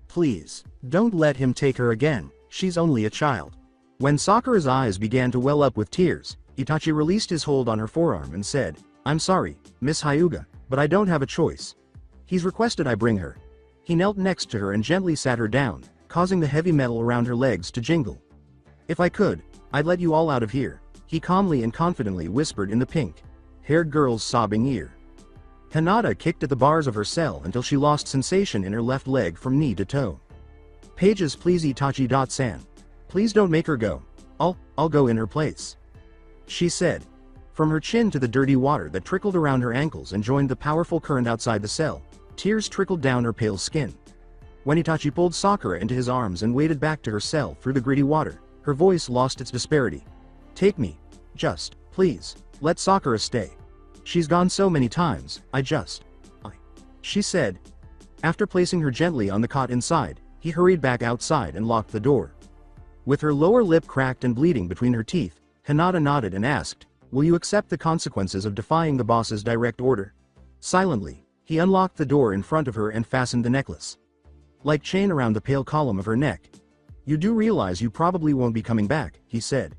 "Please, don't let him take her again, she's only a child." When Sakura's eyes began to well up with tears, Itachi released his hold on her forearm and said, "I'm sorry, Miss Hyuga, but I don't have a choice. He's requested I bring her." He knelt next to her and gently sat her down, causing the heavy metal around her legs to jingle. "If I could, I'd let you all out of here," he calmly and confidently whispered in the pink-haired girl's sobbing ear. Hinata kicked at the bars of her cell until she lost sensation in her left leg from knee to toe. "Pages please Itachi-san. Please don't make her go. I'll go in her place," she said. From her chin to the dirty water that trickled around her ankles and joined the powerful current outside the cell, tears trickled down her pale skin. When Itachi pulled Sakura into his arms and waded back to her cell through the gritty water, her voice lost its disparity. "Take me. Just, please, let Sakura stay. She's gone so many times, she said. After placing her gently on the cot inside, he hurried back outside and locked the door. With her lower lip cracked and bleeding between her teeth, Hinata nodded and asked, "Will you accept the consequences of defying the boss's direct order?" Silently, he unlocked the door in front of her and fastened the necklace like chain around the pale column of her neck. "You do realize you probably won't be coming back," he said.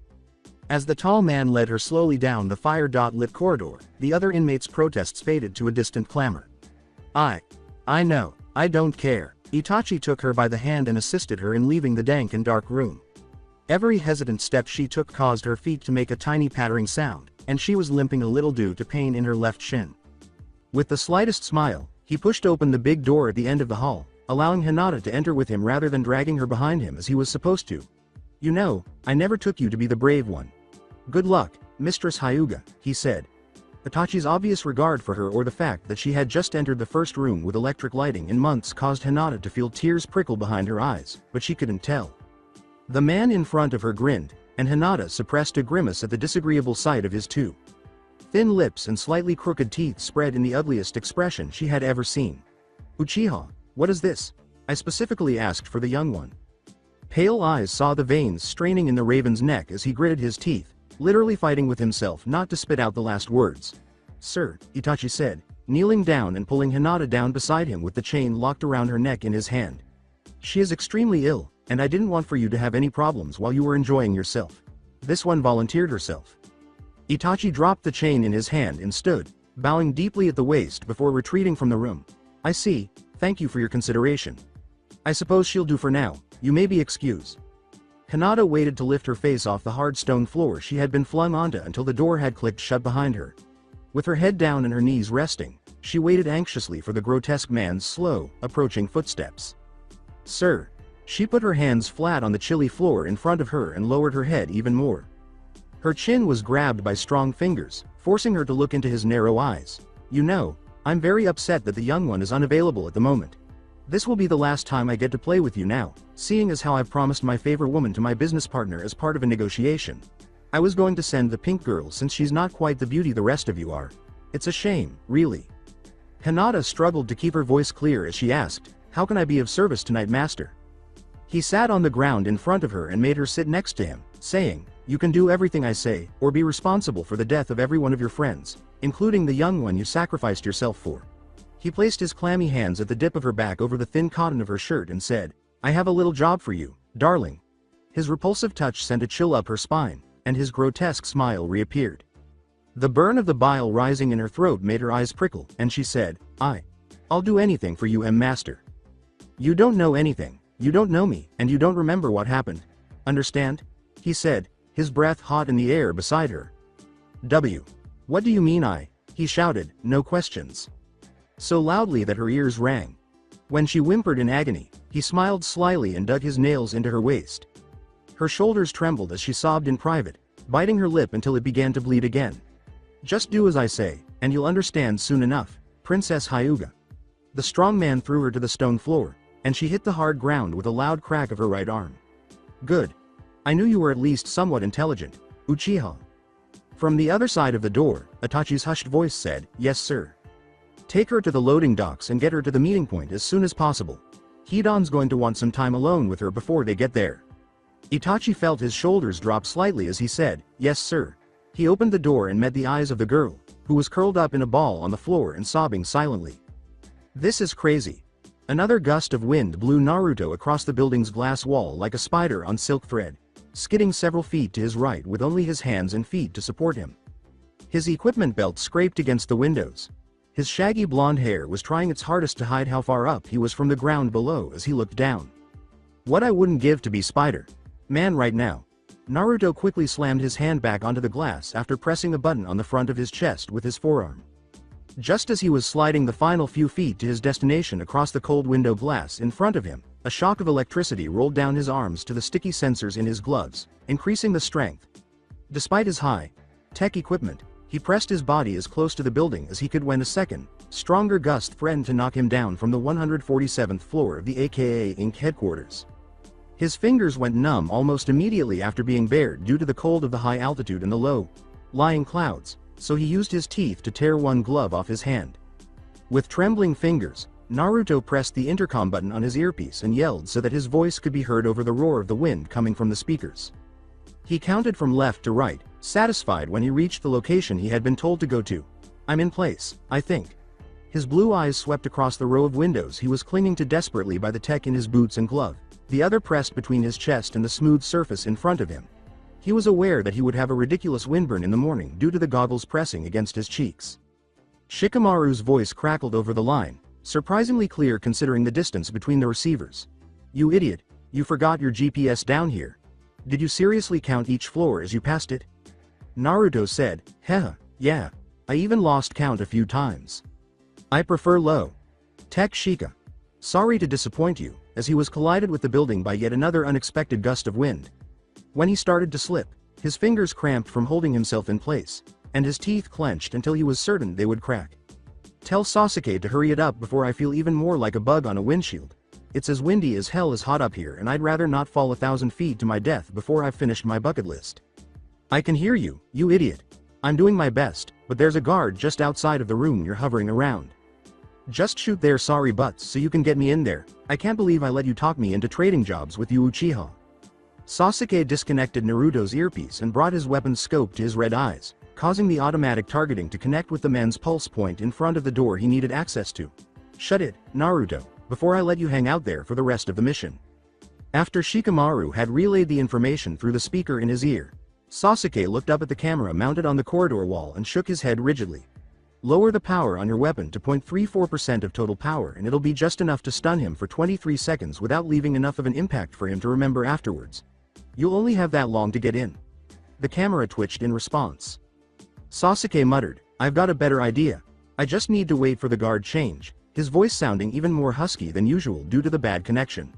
As the tall man led her slowly down the fire-lit corridor, the other inmates' protests faded to a distant clamor. I know, I don't care." Itachi took her by the hand and assisted her in leaving the dank and dark room. Every hesitant step she took caused her feet to make a tiny pattering sound, and she was limping a little due to pain in her left shin. With the slightest smile, he pushed open the big door at the end of the hall, allowing Hinata to enter with him rather than dragging her behind him as he was supposed to. "You know, I never took you to be the brave one. Good luck, Mistress Hyuga," he said. Itachi's obvious regard for her or the fact that she had just entered the first room with electric lighting in months caused Hinata to feel tears prickle behind her eyes, but she couldn't tell. The man in front of her grinned, and Hinata suppressed a grimace at the disagreeable sight of his two thin lips and slightly crooked teeth spread in the ugliest expression she had ever seen. "Uchiha, what is this?" I specifically asked for the young one. Pale eyes saw the veins straining in the raven's neck as he gritted his teeth, literally fighting with himself not to spit out the last words. "Sir," Itachi said, kneeling down and pulling Hinata down beside him with the chain locked around her neck in his hand. "She is extremely ill, and I didn't want for you to have any problems while you were enjoying yourself. This one volunteered herself." Itachi dropped the chain in his hand and stood, bowing deeply at the waist before retreating from the room. "I see, thank you for your consideration. I suppose she'll do for now, you may be excused." Hinata waited to lift her face off the hard stone floor she had been flung onto until the door had clicked shut behind her. With her head down and her knees resting, she waited anxiously for the grotesque man's slow, approaching footsteps. "Sir." She put her hands flat on the chilly floor in front of her and lowered her head even more. Her chin was grabbed by strong fingers, forcing her to look into his narrow eyes. "You know, I'm very upset that the young one is unavailable at the moment. This will be the last time I get to play with you now, seeing as how I've promised my favorite woman to my business partner as part of a negotiation. I was going to send the pink girl since she's not quite the beauty the rest of you are. It's a shame, really." Hinata struggled to keep her voice clear as she asked, "How can I be of service tonight, master?" He sat on the ground in front of her and made her sit next to him, saying, "You can do everything I say, or be responsible for the death of every one of your friends, including the young one you sacrificed yourself for." He placed his clammy hands at the dip of her back over the thin cotton of her shirt and said, "I have a little job for you, darling." His repulsive touch sent a chill up her spine, and his grotesque smile reappeared. The burn of the bile rising in her throat made her eyes prickle, and she said, I'll do anything for you, master. You don't know anything, you don't know me, and you don't remember what happened. Understand?" he said, his breath hot in the air beside her. What do you mean he shouted, no questions. So loudly that her ears rang. When she whimpered in agony, he smiled slyly and dug his nails into her waist. Her shoulders trembled as she sobbed in private, biting her lip until it began to bleed again. "Just do as I say, and you'll understand soon enough, Princess Hyuga." The strong man threw her to the stone floor, and she hit the hard ground with a loud crack of her right arm. "Good. I knew you were at least somewhat intelligent, Uchiha." From the other side of the door, Itachi's hushed voice said, "Yes sir. Take her to the loading docks and get her to the meeting point as soon as possible. Hidan's going to want some time alone with her before they get there." Itachi felt his shoulders drop slightly as he said, "Yes sir." He opened the door and met the eyes of the girl, who was curled up in a ball on the floor and sobbing silently. "This is crazy." Another gust of wind blew Naruto across the building's glass wall like a spider on silk thread, skidding several feet to his right with only his hands and feet to support him. His equipment belt scraped against the windows. His shaggy blonde hair was trying its hardest to hide how far up he was from the ground below as he looked down. "What I wouldn't give to be Spider-Man right now." Naruto quickly slammed his hand back onto the glass after pressing the button on the front of his chest with his forearm. Just as he was sliding the final few feet to his destination across the cold window glass in front of him, a shock of electricity rolled down his arms to the sticky sensors in his gloves, increasing the strength. Despite his high-tech equipment, he pressed his body as close to the building as he could when a second, stronger gust threatened to knock him down from the 147th floor of the AKA Inc. headquarters. His fingers went numb almost immediately after being bared due to the cold of the high altitude and the low-lying clouds, so he used his teeth to tear one glove off his hand. With trembling fingers, Naruto pressed the intercom button on his earpiece and yelled so that his voice could be heard over the roar of the wind coming from the speakers. He counted from left to right, satisfied when he reached the location he had been told to go to. "I'm in place, I think." His blue eyes swept across the row of windows he was clinging to desperately by the tech in his boots and glove, the other pressed between his chest and the smooth surface in front of him. He was aware that he would have a ridiculous windburn in the morning due to the goggles pressing against his cheeks. Shikamaru's voice crackled over the line, surprisingly clear considering the distance between the receivers. "You idiot, you forgot your GPS down here. Did you seriously count each floor as you passed it?" Naruto said, "Heh, yeah. I even lost count a few times. I prefer low tech Shika." Sorry to disappoint you, as he was collided with the building by yet another unexpected gust of wind. When he started to slip, his fingers cramped from holding himself in place, and his teeth clenched until he was certain they would crack. "Tell Sasuke to hurry it up before I feel even more like a bug on a windshield. It's as windy as hell is hot up here and I'd rather not fall 1,000 feet to my death before I've finished my bucket list." "I can hear you, you idiot. I'm doing my best, but there's a guard just outside of the room you're hovering around. Just shoot their sorry butts so you can get me in there. I can't believe I let you talk me into trading jobs with you Uchiha." Sasuke disconnected Naruto's earpiece and brought his weapon's scope to his red eyes, causing the automatic targeting to connect with the man's pulse point in front of the door he needed access to. "Shut it, Naruto, before I let you hang out there for the rest of the mission." After Shikamaru had relayed the information through the speaker in his ear, Sasuke looked up at the camera mounted on the corridor wall and shook his head rigidly. "Lower the power on your weapon to 0.34% of total power and it'll be just enough to stun him for 23 seconds without leaving enough of an impact for him to remember afterwards. You'll only have that long to get in." The camera twitched in response. Sasuke muttered, "I've got a better idea. I just need to wait for the guard change," his voice sounding even more husky than usual due to the bad connection.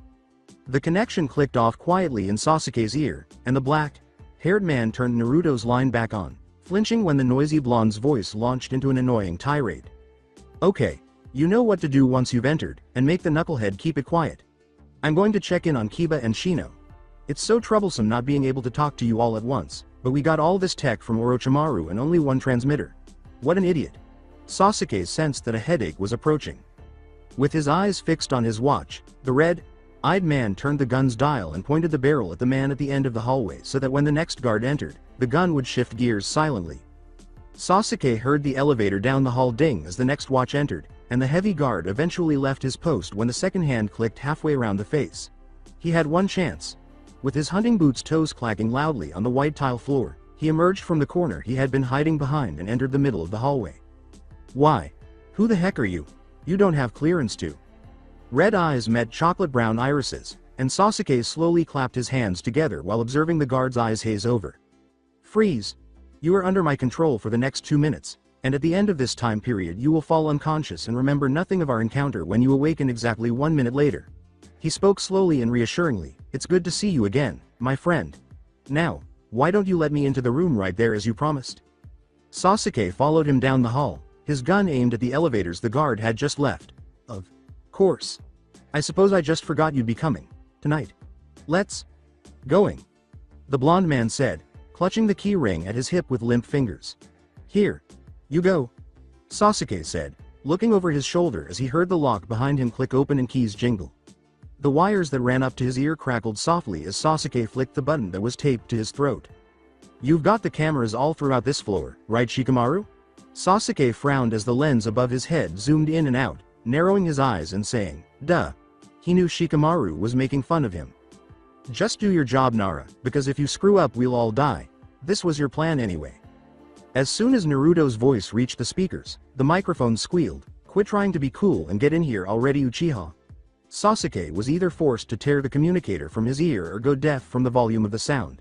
The connection clicked off quietly in Sasuke's ear, and the black-haired man turned Naruto's line back on, flinching when the noisy blonde's voice launched into an annoying tirade. "Okay, you know what to do once you've entered, and make the knucklehead keep it quiet. I'm going to check in on Kiba and Shino. It's so troublesome not being able to talk to you all at once, but we got all this tech from Orochimaru and only one transmitter. What an idiot." Sasuke sensed that a headache was approaching. With his eyes fixed on his watch, the red-eyed man turned the gun's dial and pointed the barrel at the man at the end of the hallway so that when the next guard entered, the gun would shift gears silently. Sasuke heard the elevator down the hall ding as the next watch entered, and the heavy guard eventually left his post when the second hand clicked halfway around the face. He had one chance. With his hunting boots' toes clacking loudly on the white tile floor, he emerged from the corner he had been hiding behind and entered the middle of the hallway. "Why? Who the heck are you? You don't have clearance to." Red eyes met chocolate brown irises, and Sasuke slowly clapped his hands together while observing the guard's eyes haze over. "Freeze. You are under my control for the next 2 minutes, and at the end of this time period you will fall unconscious and remember nothing of our encounter when you awaken exactly 1 minute later." He spoke slowly and reassuringly, It's good to see you again, my friend. Now, why don't you let me into the room right there as you promised? Sasuke followed him down the hall, his gun aimed at the elevators the guard had just left. Of course. I suppose I just forgot you'd be coming tonight. Let's going. The blonde man said, clutching the key ring at his hip with limp fingers. Here. You go. Sasuke said, looking over his shoulder as he heard the lock behind him click open and keys jingle. The wires that ran up to his ear crackled softly as Sasuke flicked the button that was taped to his throat. You've got the cameras all throughout this floor, right Shikamaru? Sasuke frowned as the lens above his head zoomed in and out, narrowing his eyes and saying, duh. He knew Shikamaru was making fun of him. Just do your job, Nara, because if you screw up we'll all die. This was your plan anyway. As soon as Naruto's voice reached the speakers, the microphone squealed, quit trying to be cool and get in here already, Uchiha. Sasuke was either forced to tear the communicator from his ear or go deaf from the volume of the sound.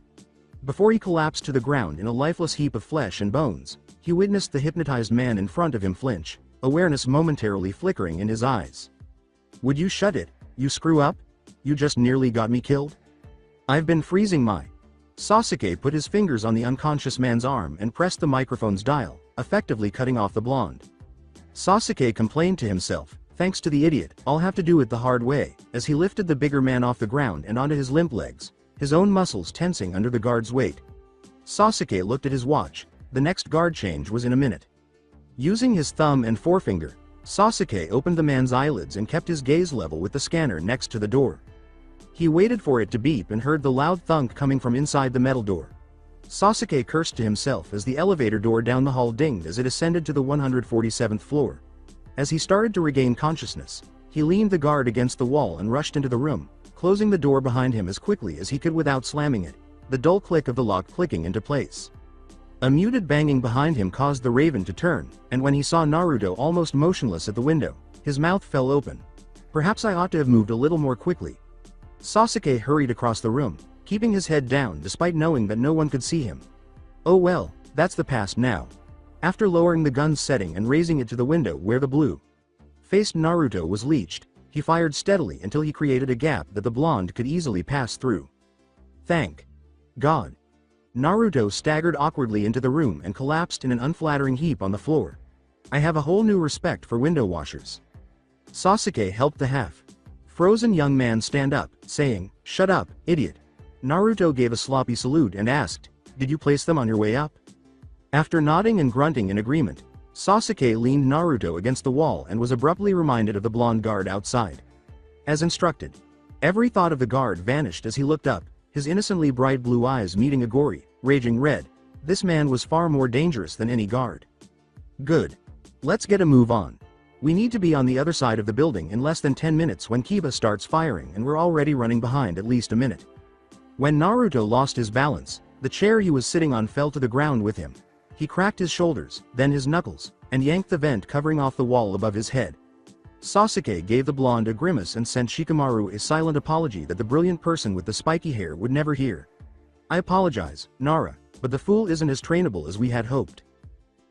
Before he collapsed to the ground in a lifeless heap of flesh and bones, he witnessed the hypnotized man in front of him flinch, awareness momentarily flickering in his eyes. Would you shut it, you screw up? You just nearly got me killed? I've been freezing my... Sasuke put his fingers on the unconscious man's arm and pressed the microphone's dial, effectively cutting off the blonde. Sasuke complained to himself, thanks to the idiot, I'll have to do it the hard way, as he lifted the bigger man off the ground and onto his limp legs, his own muscles tensing under the guard's weight. Sasuke looked at his watch, the next guard change was in a minute. Using his thumb and forefinger, Sasuke opened the man's eyelids and kept his gaze level with the scanner next to the door. He waited for it to beep and heard the loud thunk coming from inside the metal door. Sasuke cursed to himself as the elevator door down the hall dinged as it ascended to the 147th floor. As he started to regain consciousness, he leaned the guard against the wall and rushed into the room, closing the door behind him as quickly as he could without slamming it, the dull click of the lock clicking into place. A muted banging behind him caused the Raven to turn, and when he saw Naruto almost motionless at the window, his mouth fell open. Perhaps I ought to have moved a little more quickly. Sasuke hurried across the room, keeping his head down despite knowing that no one could see him. Oh well, that's the past now. After lowering the gun's setting and raising it to the window where the blue-faced Naruto was leeched, he fired steadily until he created a gap that the blonde could easily pass through. Thank God. Naruto staggered awkwardly into the room and collapsed in an unflattering heap on the floor. I have a whole new respect for window washers. Sasuke helped the half-frozen young man stand up, saying, shut up, idiot. Naruto gave a sloppy salute and asked, did you place them on your way up? After nodding and grunting in agreement, Sasuke leaned Naruto against the wall and was abruptly reminded of the blonde guard outside. As instructed. Every thought of the guard vanished as he looked up, his innocently bright blue eyes meeting a gory, raging red. This man was far more dangerous than any guard. Good. Let's get a move on. We need to be on the other side of the building in less than 10 minutes when Kiba starts firing, and we're already running behind at least a minute. When Naruto lost his balance, the chair he was sitting on fell to the ground with him. He cracked his shoulders, then his knuckles, and yanked the vent covering off the wall above his head. Sasuke gave the blonde a grimace and sent Shikamaru a silent apology that the brilliant person with the spiky hair would never hear. I apologize, Nara, but the fool isn't as trainable as we had hoped.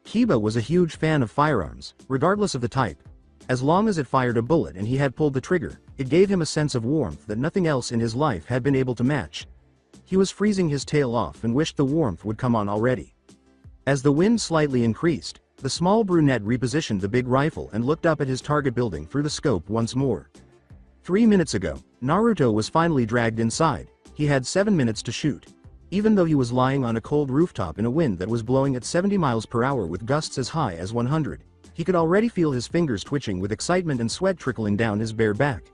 Kiba was a huge fan of firearms, regardless of the type. As long as it fired a bullet and he had pulled the trigger, it gave him a sense of warmth that nothing else in his life had been able to match. He was freezing his tail off and wished the warmth would come on already. As the wind slightly increased, the small brunette repositioned the big rifle and looked up at his target building through the scope once more. 3 minutes ago, Naruto was finally dragged inside. He had 7 minutes to shoot. Even though he was lying on a cold rooftop in a wind that was blowing at 70 miles per hour with gusts as high as 100, he could already feel his fingers twitching with excitement and sweat trickling down his bare back.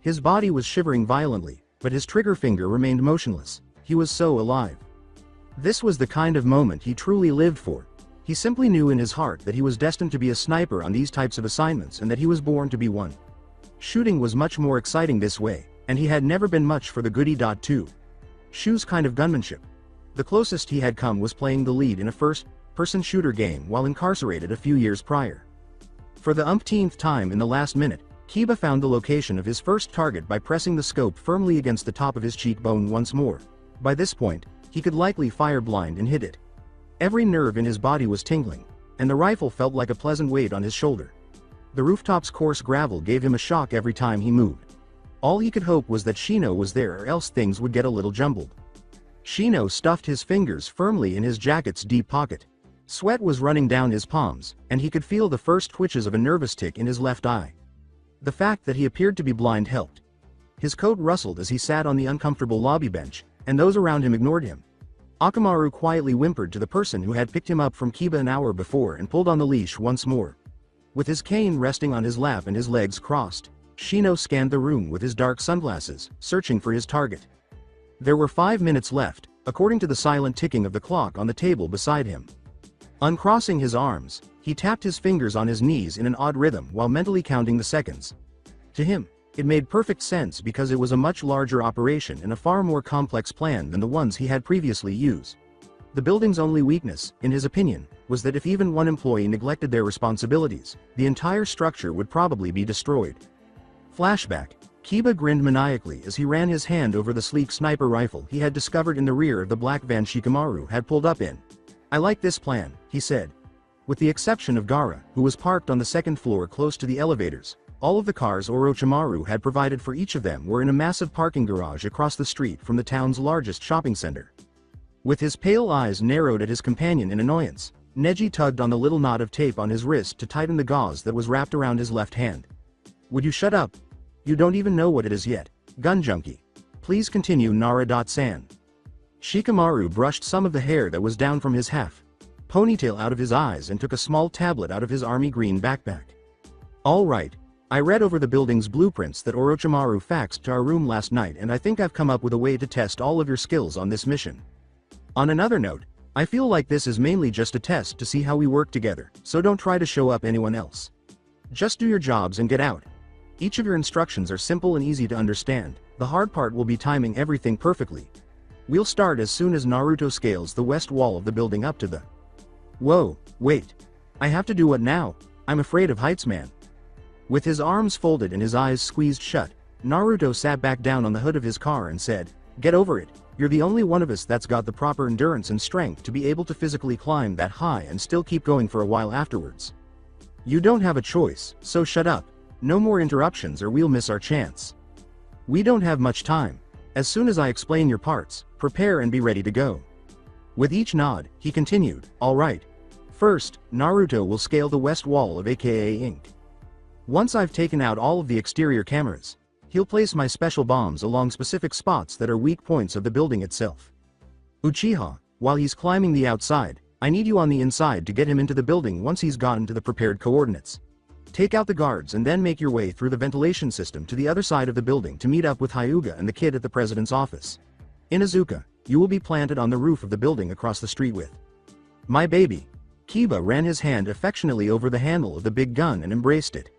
His body was shivering violently, but his trigger finger remained motionless. He was so alive. This was the kind of moment he truly lived for. He simply knew in his heart that he was destined to be a sniper on these types of assignments and that he was born to be one. Shooting was much more exciting this way, and he had never been much for the goody-2 shoes kind of gunmanship. The closest he had come was playing the lead in a first-person shooter game while incarcerated a few years prior. For the umpteenth time in the last minute, Kiba found the location of his first target by pressing the scope firmly against the top of his cheekbone once more. By this point, he could likely fire blind and hit it. Every nerve in his body was tingling, and the rifle felt like a pleasant weight on his shoulder. The rooftop's coarse gravel gave him a shock every time he moved. All he could hope was that Shino was there, or else things would get a little jumbled. Shino stuffed his fingers firmly in his jacket's deep pocket. Sweat was running down his palms, and he could feel the first twitches of a nervous tic in his left eye. The fact that he appeared to be blind helped. His coat rustled as he sat on the uncomfortable lobby bench, and those around him ignored him. Akamaru quietly whimpered to the person who had picked him up from Kiba an hour before and pulled on the leash once more. With his cane resting on his lap and his legs crossed, Shino scanned the room with his dark sunglasses, searching for his target. There were 5 minutes left, according to the silent ticking of the clock on the table beside him. Uncrossing his arms, he tapped his fingers on his knees in an odd rhythm while mentally counting the seconds. To him, it made perfect sense because it was a much larger operation and a far more complex plan than the ones he had previously used. The building's only weakness, in his opinion, was that if even one employee neglected their responsibilities, the entire structure would probably be destroyed. Flashback. Kiba grinned maniacally as he ran his hand over the sleek sniper rifle he had discovered in the rear of the black van Shikamaru had pulled up in. "I like this plan," he said. With the exception of Gaara, who was parked on the second floor close to the elevators, all of the cars Orochimaru had provided for each of them were in a massive parking garage across the street from the town's largest shopping center. With his pale eyes narrowed at his companion in annoyance, Neji tugged on the little knot of tape on his wrist to tighten the gauze that was wrapped around his left hand. "Would you shut up? You don't even know what it is yet, gun junkie. Please continue, Nara-san." Shikamaru brushed some of the hair that was down from his ponytail out of his eyes and took a small tablet out of his army green backpack. "All right. I read over the building's blueprints that Orochimaru faxed to our room last night, and I think I've come up with a way to test all of your skills on this mission. On another note, I feel like this is mainly just a test to see how we work together, so don't try to show up anyone else. Just do your jobs and get out. Each of your instructions are simple and easy to understand. The hard part will be timing everything perfectly. We'll start as soon as Naruto scales the west wall of the building up to the..." "Whoa, wait. I have to do what now? I'm afraid of heights, man." With his arms folded and his eyes squeezed shut, Naruto sat back down on the hood of his car and said, "Get over it. You're the only one of us that's got the proper endurance and strength to be able to physically climb that high and still keep going for a while afterwards. You don't have a choice, so shut up. No more interruptions or we'll miss our chance. We don't have much time. As soon as I explain your parts, prepare and be ready to go." With each nod, he continued, "All right. First, Naruto will scale the west wall of aka Inc. Once I've taken out all of the exterior cameras, he'll place my special bombs along specific spots that are weak points of the building itself. Uchiha, while he's climbing the outside, I need you on the inside to get him into the building once he's gotten to the prepared coordinates. Take out the guards and then make your way through the ventilation system to the other side of the building to meet up with Hyuga and the kid at the president's office. Inuzuka, you will be planted on the roof of the building across the street with my baby." Kiba ran his hand affectionately over the handle of the big gun and embraced it.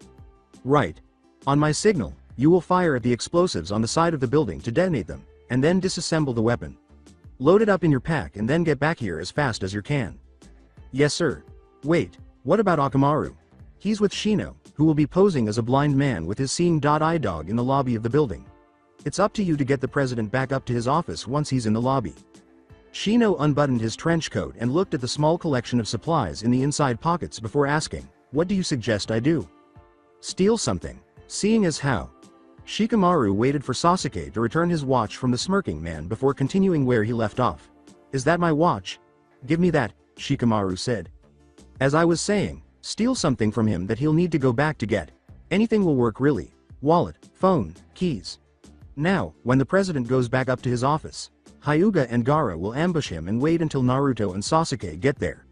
"Right. On my signal, you will fire at the explosives on the side of the building to detonate them, and then disassemble the weapon. Load it up in your pack and then get back here as fast as you can." "Yes, sir. Wait, what about Akamaru? He's with Shino, who will be posing as a blind man with his seeing eye dog in the lobby of the building. It's up to you to get the president back up to his office once he's in the lobby." Shino unbuttoned his trench coat and looked at the small collection of supplies in the inside pockets before asking, "What do you suggest I do? Steal something? Seeing as how?" Shikamaru waited for Sasuke to return his watch from the smirking man before continuing where he left off. "Is that my watch? Give me that," Shikamaru said. "As I was saying, steal something from him that he'll need to go back to get. Anything will work really. Wallet, phone, keys. Now, when the president goes back up to his office, Hyuga and Gaara will ambush him and wait until Naruto and Sasuke get there.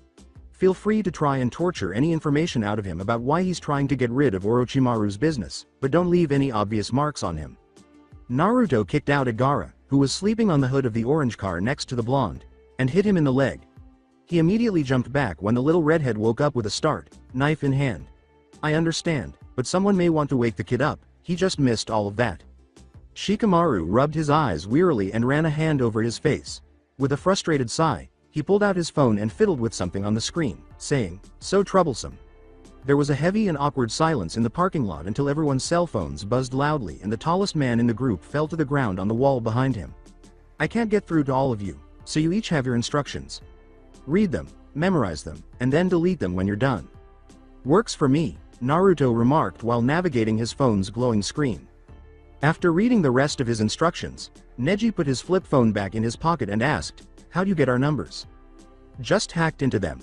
Feel free to try and torture any information out of him about why he's trying to get rid of Orochimaru's business, but don't leave any obvious marks on him." Naruto kicked out at Gaara, who was sleeping on the hood of the orange car next to the blonde, and hit him in the leg. He immediately jumped back when the little redhead woke up with a start, knife in hand. "I understand, but someone may want to wake the kid up, he just missed all of that." Shikamaru rubbed his eyes wearily and ran a hand over his face. With a frustrated sigh, he pulled out his phone and fiddled with something on the screen, saying, "So troublesome." There was a heavy and awkward silence in the parking lot until everyone's cell phones buzzed loudly and the tallest man in the group fell to the ground on the wall behind him. "I can't get through to all of you, so you each have your instructions. Read them, memorize them, and then delete them when you're done." "Works for me," Naruto remarked while navigating his phone's glowing screen. After reading the rest of his instructions, Neji put his flip phone back in his pocket and asked, "How do you get our numbers?" "Just hacked into them.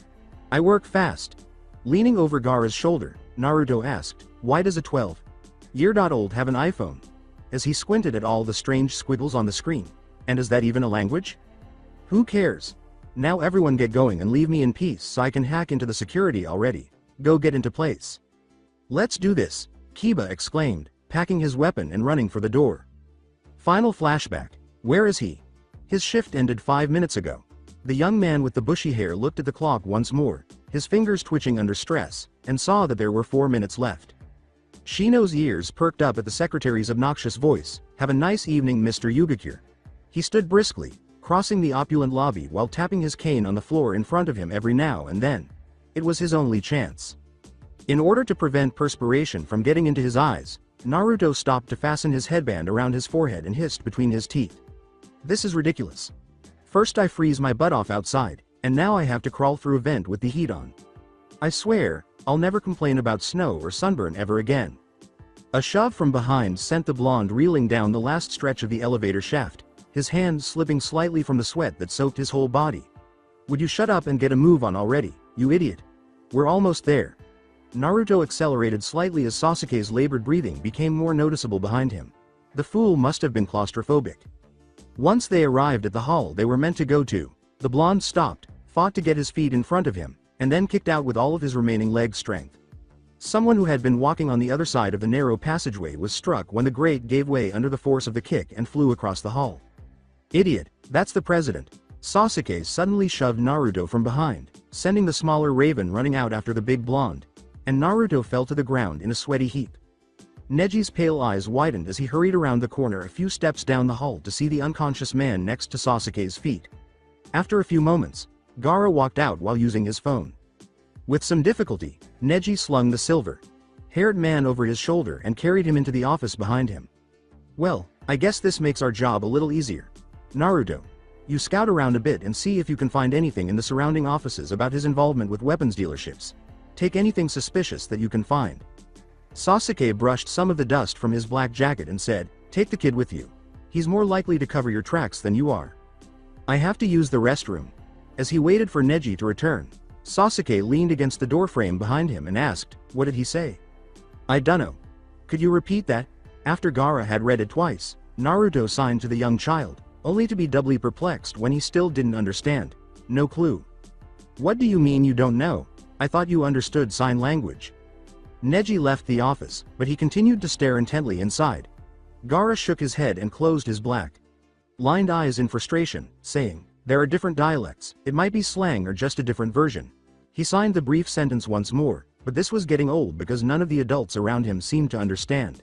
I work fast." Leaning over Gaara's shoulder, Naruto asked, "Why does a 12-year-old have an iPhone?" As he squinted at all the strange squiggles on the screen. "And is that even a language?" "Who cares? Now everyone get going and leave me in peace so I can hack into the security already. Go get into place." "Let's do this," Kiba exclaimed, packing his weapon and running for the door. Final flashback. Where is he? His shift ended 5 minutes ago. The young man with the bushy hair looked at the clock once more, his fingers twitching under stress, and saw that there were 4 minutes left. Shino's ears perked up at the secretary's obnoxious voice. "Have a nice evening, Mr. Yugakure." He stood briskly, crossing the opulent lobby while tapping his cane on the floor in front of him every now and then. It was his only chance. In order to prevent perspiration from getting into his eyes, Naruto stopped to fasten his headband around his forehead and hissed between his teeth. "This is ridiculous. First I freeze my butt off outside, and now I have to crawl through a vent with the heat on. I swear, I'll never complain about snow or sunburn ever again." A shove from behind sent the blonde reeling down the last stretch of the elevator shaft, his hand slipping slightly from the sweat that soaked his whole body. "Would you shut up and get a move on already, you idiot? We're almost there." Naruto accelerated slightly as Sasuke's labored breathing became more noticeable behind him. The fool must have been claustrophobic. Once they arrived at the hall they were meant to go to, the blonde stopped, fought to get his feet in front of him, and then kicked out with all of his remaining leg strength. Someone who had been walking on the other side of the narrow passageway was struck when the grate gave way under the force of the kick and flew across the hall. "Idiot, that's the president." Sasuke suddenly shoved Naruto from behind, sending the smaller raven running out after the big blonde, and Naruto fell to the ground in a sweaty heap. Neji's pale eyes widened as he hurried around the corner a few steps down the hall to see the unconscious man next to Sasuke's feet. After a few moments, Gaara walked out while using his phone. With some difficulty, Neji slung the silver-haired man over his shoulder and carried him into the office behind him. "Well, I guess this makes our job a little easier. Naruto, you scout around a bit and see if you can find anything in the surrounding offices about his involvement with weapons dealerships. Take anything suspicious that you can find." Sasuke brushed some of the dust from his black jacket and said, "Take the kid with you. He's more likely to cover your tracks than you are. I have to use the restroom." As he waited for Neji to return, Sasuke leaned against the doorframe behind him and asked, "What did he say?" "I dunno. Could you repeat that?" After Gaara had read it twice, Naruto signed to the young child, only to be doubly perplexed when he still didn't understand. "No clue." "What do you mean you don't know? I thought you understood sign language." Neji left the office, but he continued to stare intently inside. Gaara shook his head and closed his black-lined eyes in frustration, saying, "There are different dialects, it might be slang or just a different version." He signed the brief sentence once more, but this was getting old because none of the adults around him seemed to understand.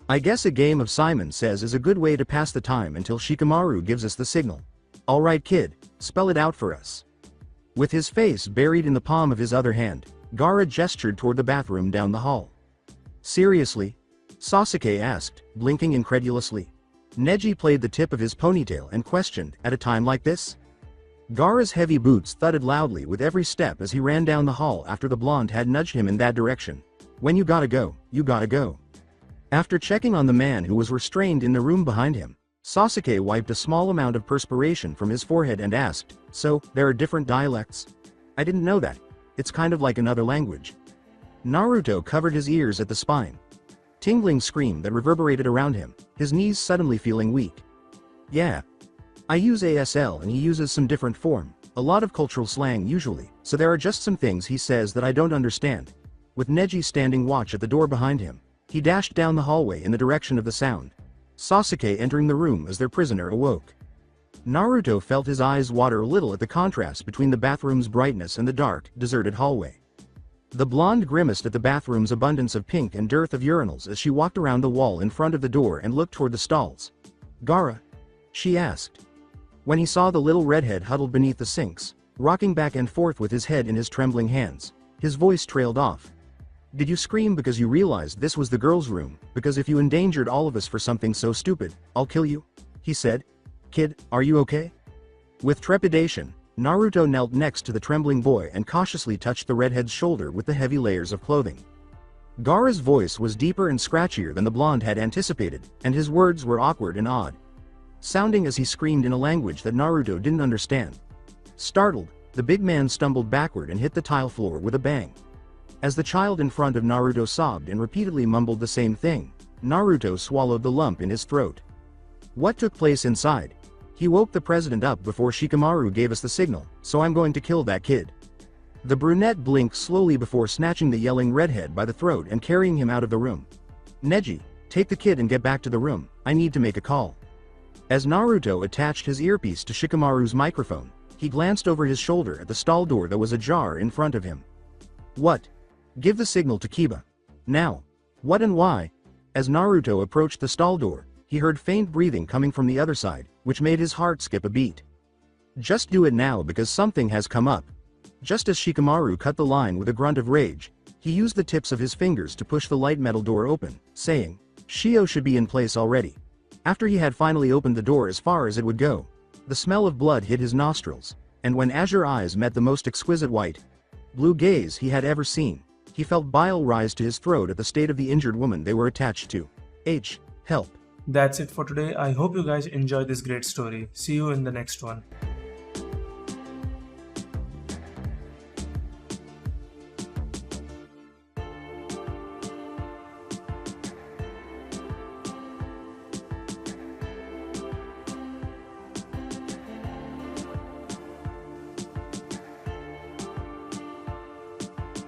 "I guess a game of Simon Says is a good way to pass the time until Shikamaru gives us the signal. All right kid, spell it out for us." With his face buried in the palm of his other hand, Gaara gestured toward the bathroom down the hall. "Seriously?" Sasuke asked, blinking incredulously. Neji played the tip of his ponytail and questioned, "At a time like this?" Gaara's heavy boots thudded loudly with every step as he ran down the hall after the blonde had nudged him in that direction. "When you gotta go, you gotta go." After checking on the man who was restrained in the room behind him, Sasuke wiped a small amount of perspiration from his forehead and asked, "So, there are different dialects? I didn't know that. It's kind of like another language." Naruto covered his ears at the spine. Tingling scream that reverberated around him, his knees suddenly feeling weak. "Yeah. I use ASL and he uses some different form, a lot of cultural slang usually, so there are just some things he says that I don't understand." With Neji standing watch at the door behind him, he dashed down the hallway in the direction of the sound. Sasuke entering the room as their prisoner awoke. Naruto felt his eyes water a little at the contrast between the bathroom's brightness and the dark, deserted hallway. The blonde grimaced at the bathroom's abundance of pink and dearth of urinals as she walked around the wall in front of the door and looked toward the stalls. "Gaara?" she asked. When he saw the little redhead huddled beneath the sinks, rocking back and forth with his head in his trembling hands, his voice trailed off. "Did you scream because you realized this was the girls' room, because if you endangered all of us for something so stupid, I'll kill you?" he said. "Kid, are you okay?" With trepidation, Naruto knelt next to the trembling boy and cautiously touched the redhead's shoulder with the heavy layers of clothing. Gaara's voice was deeper and scratchier than the blonde had anticipated, and his words were awkward and odd, sounding as he screamed in a language that Naruto didn't understand. Startled, the big man stumbled backward and hit the tile floor with a bang. As the child in front of Naruto sobbed and repeatedly mumbled the same thing, Naruto swallowed the lump in his throat. What took place inside? He woke the president up before Shikamaru gave us the signal, so I'm going to kill that kid. The brunette blinked slowly before snatching the yelling redhead by the throat and carrying him out of the room. Neji, take the kid and get back to the room, I need to make a call. As Naruto attached his earpiece to Shikamaru's microphone, he glanced over his shoulder at the stall door that was ajar in front of him. What? Give the signal to Kiba. Now. What and why? As Naruto approached the stall door, he heard faint breathing coming from the other side, which made his heart skip a beat. Just do it now because something has come up. Just as Shikamaru cut the line with a grunt of rage, he used the tips of his fingers to push the light metal door open, saying, Shio should be in place already. After he had finally opened the door as far as it would go, the smell of blood hit his nostrils, and when azure eyes met the most exquisite white, blue gaze he had ever seen, he felt bile rise to his throat at the state of the injured woman they were attached to. Help.
That's it for today. I hope you guys enjoyed this great story. See you in the next one.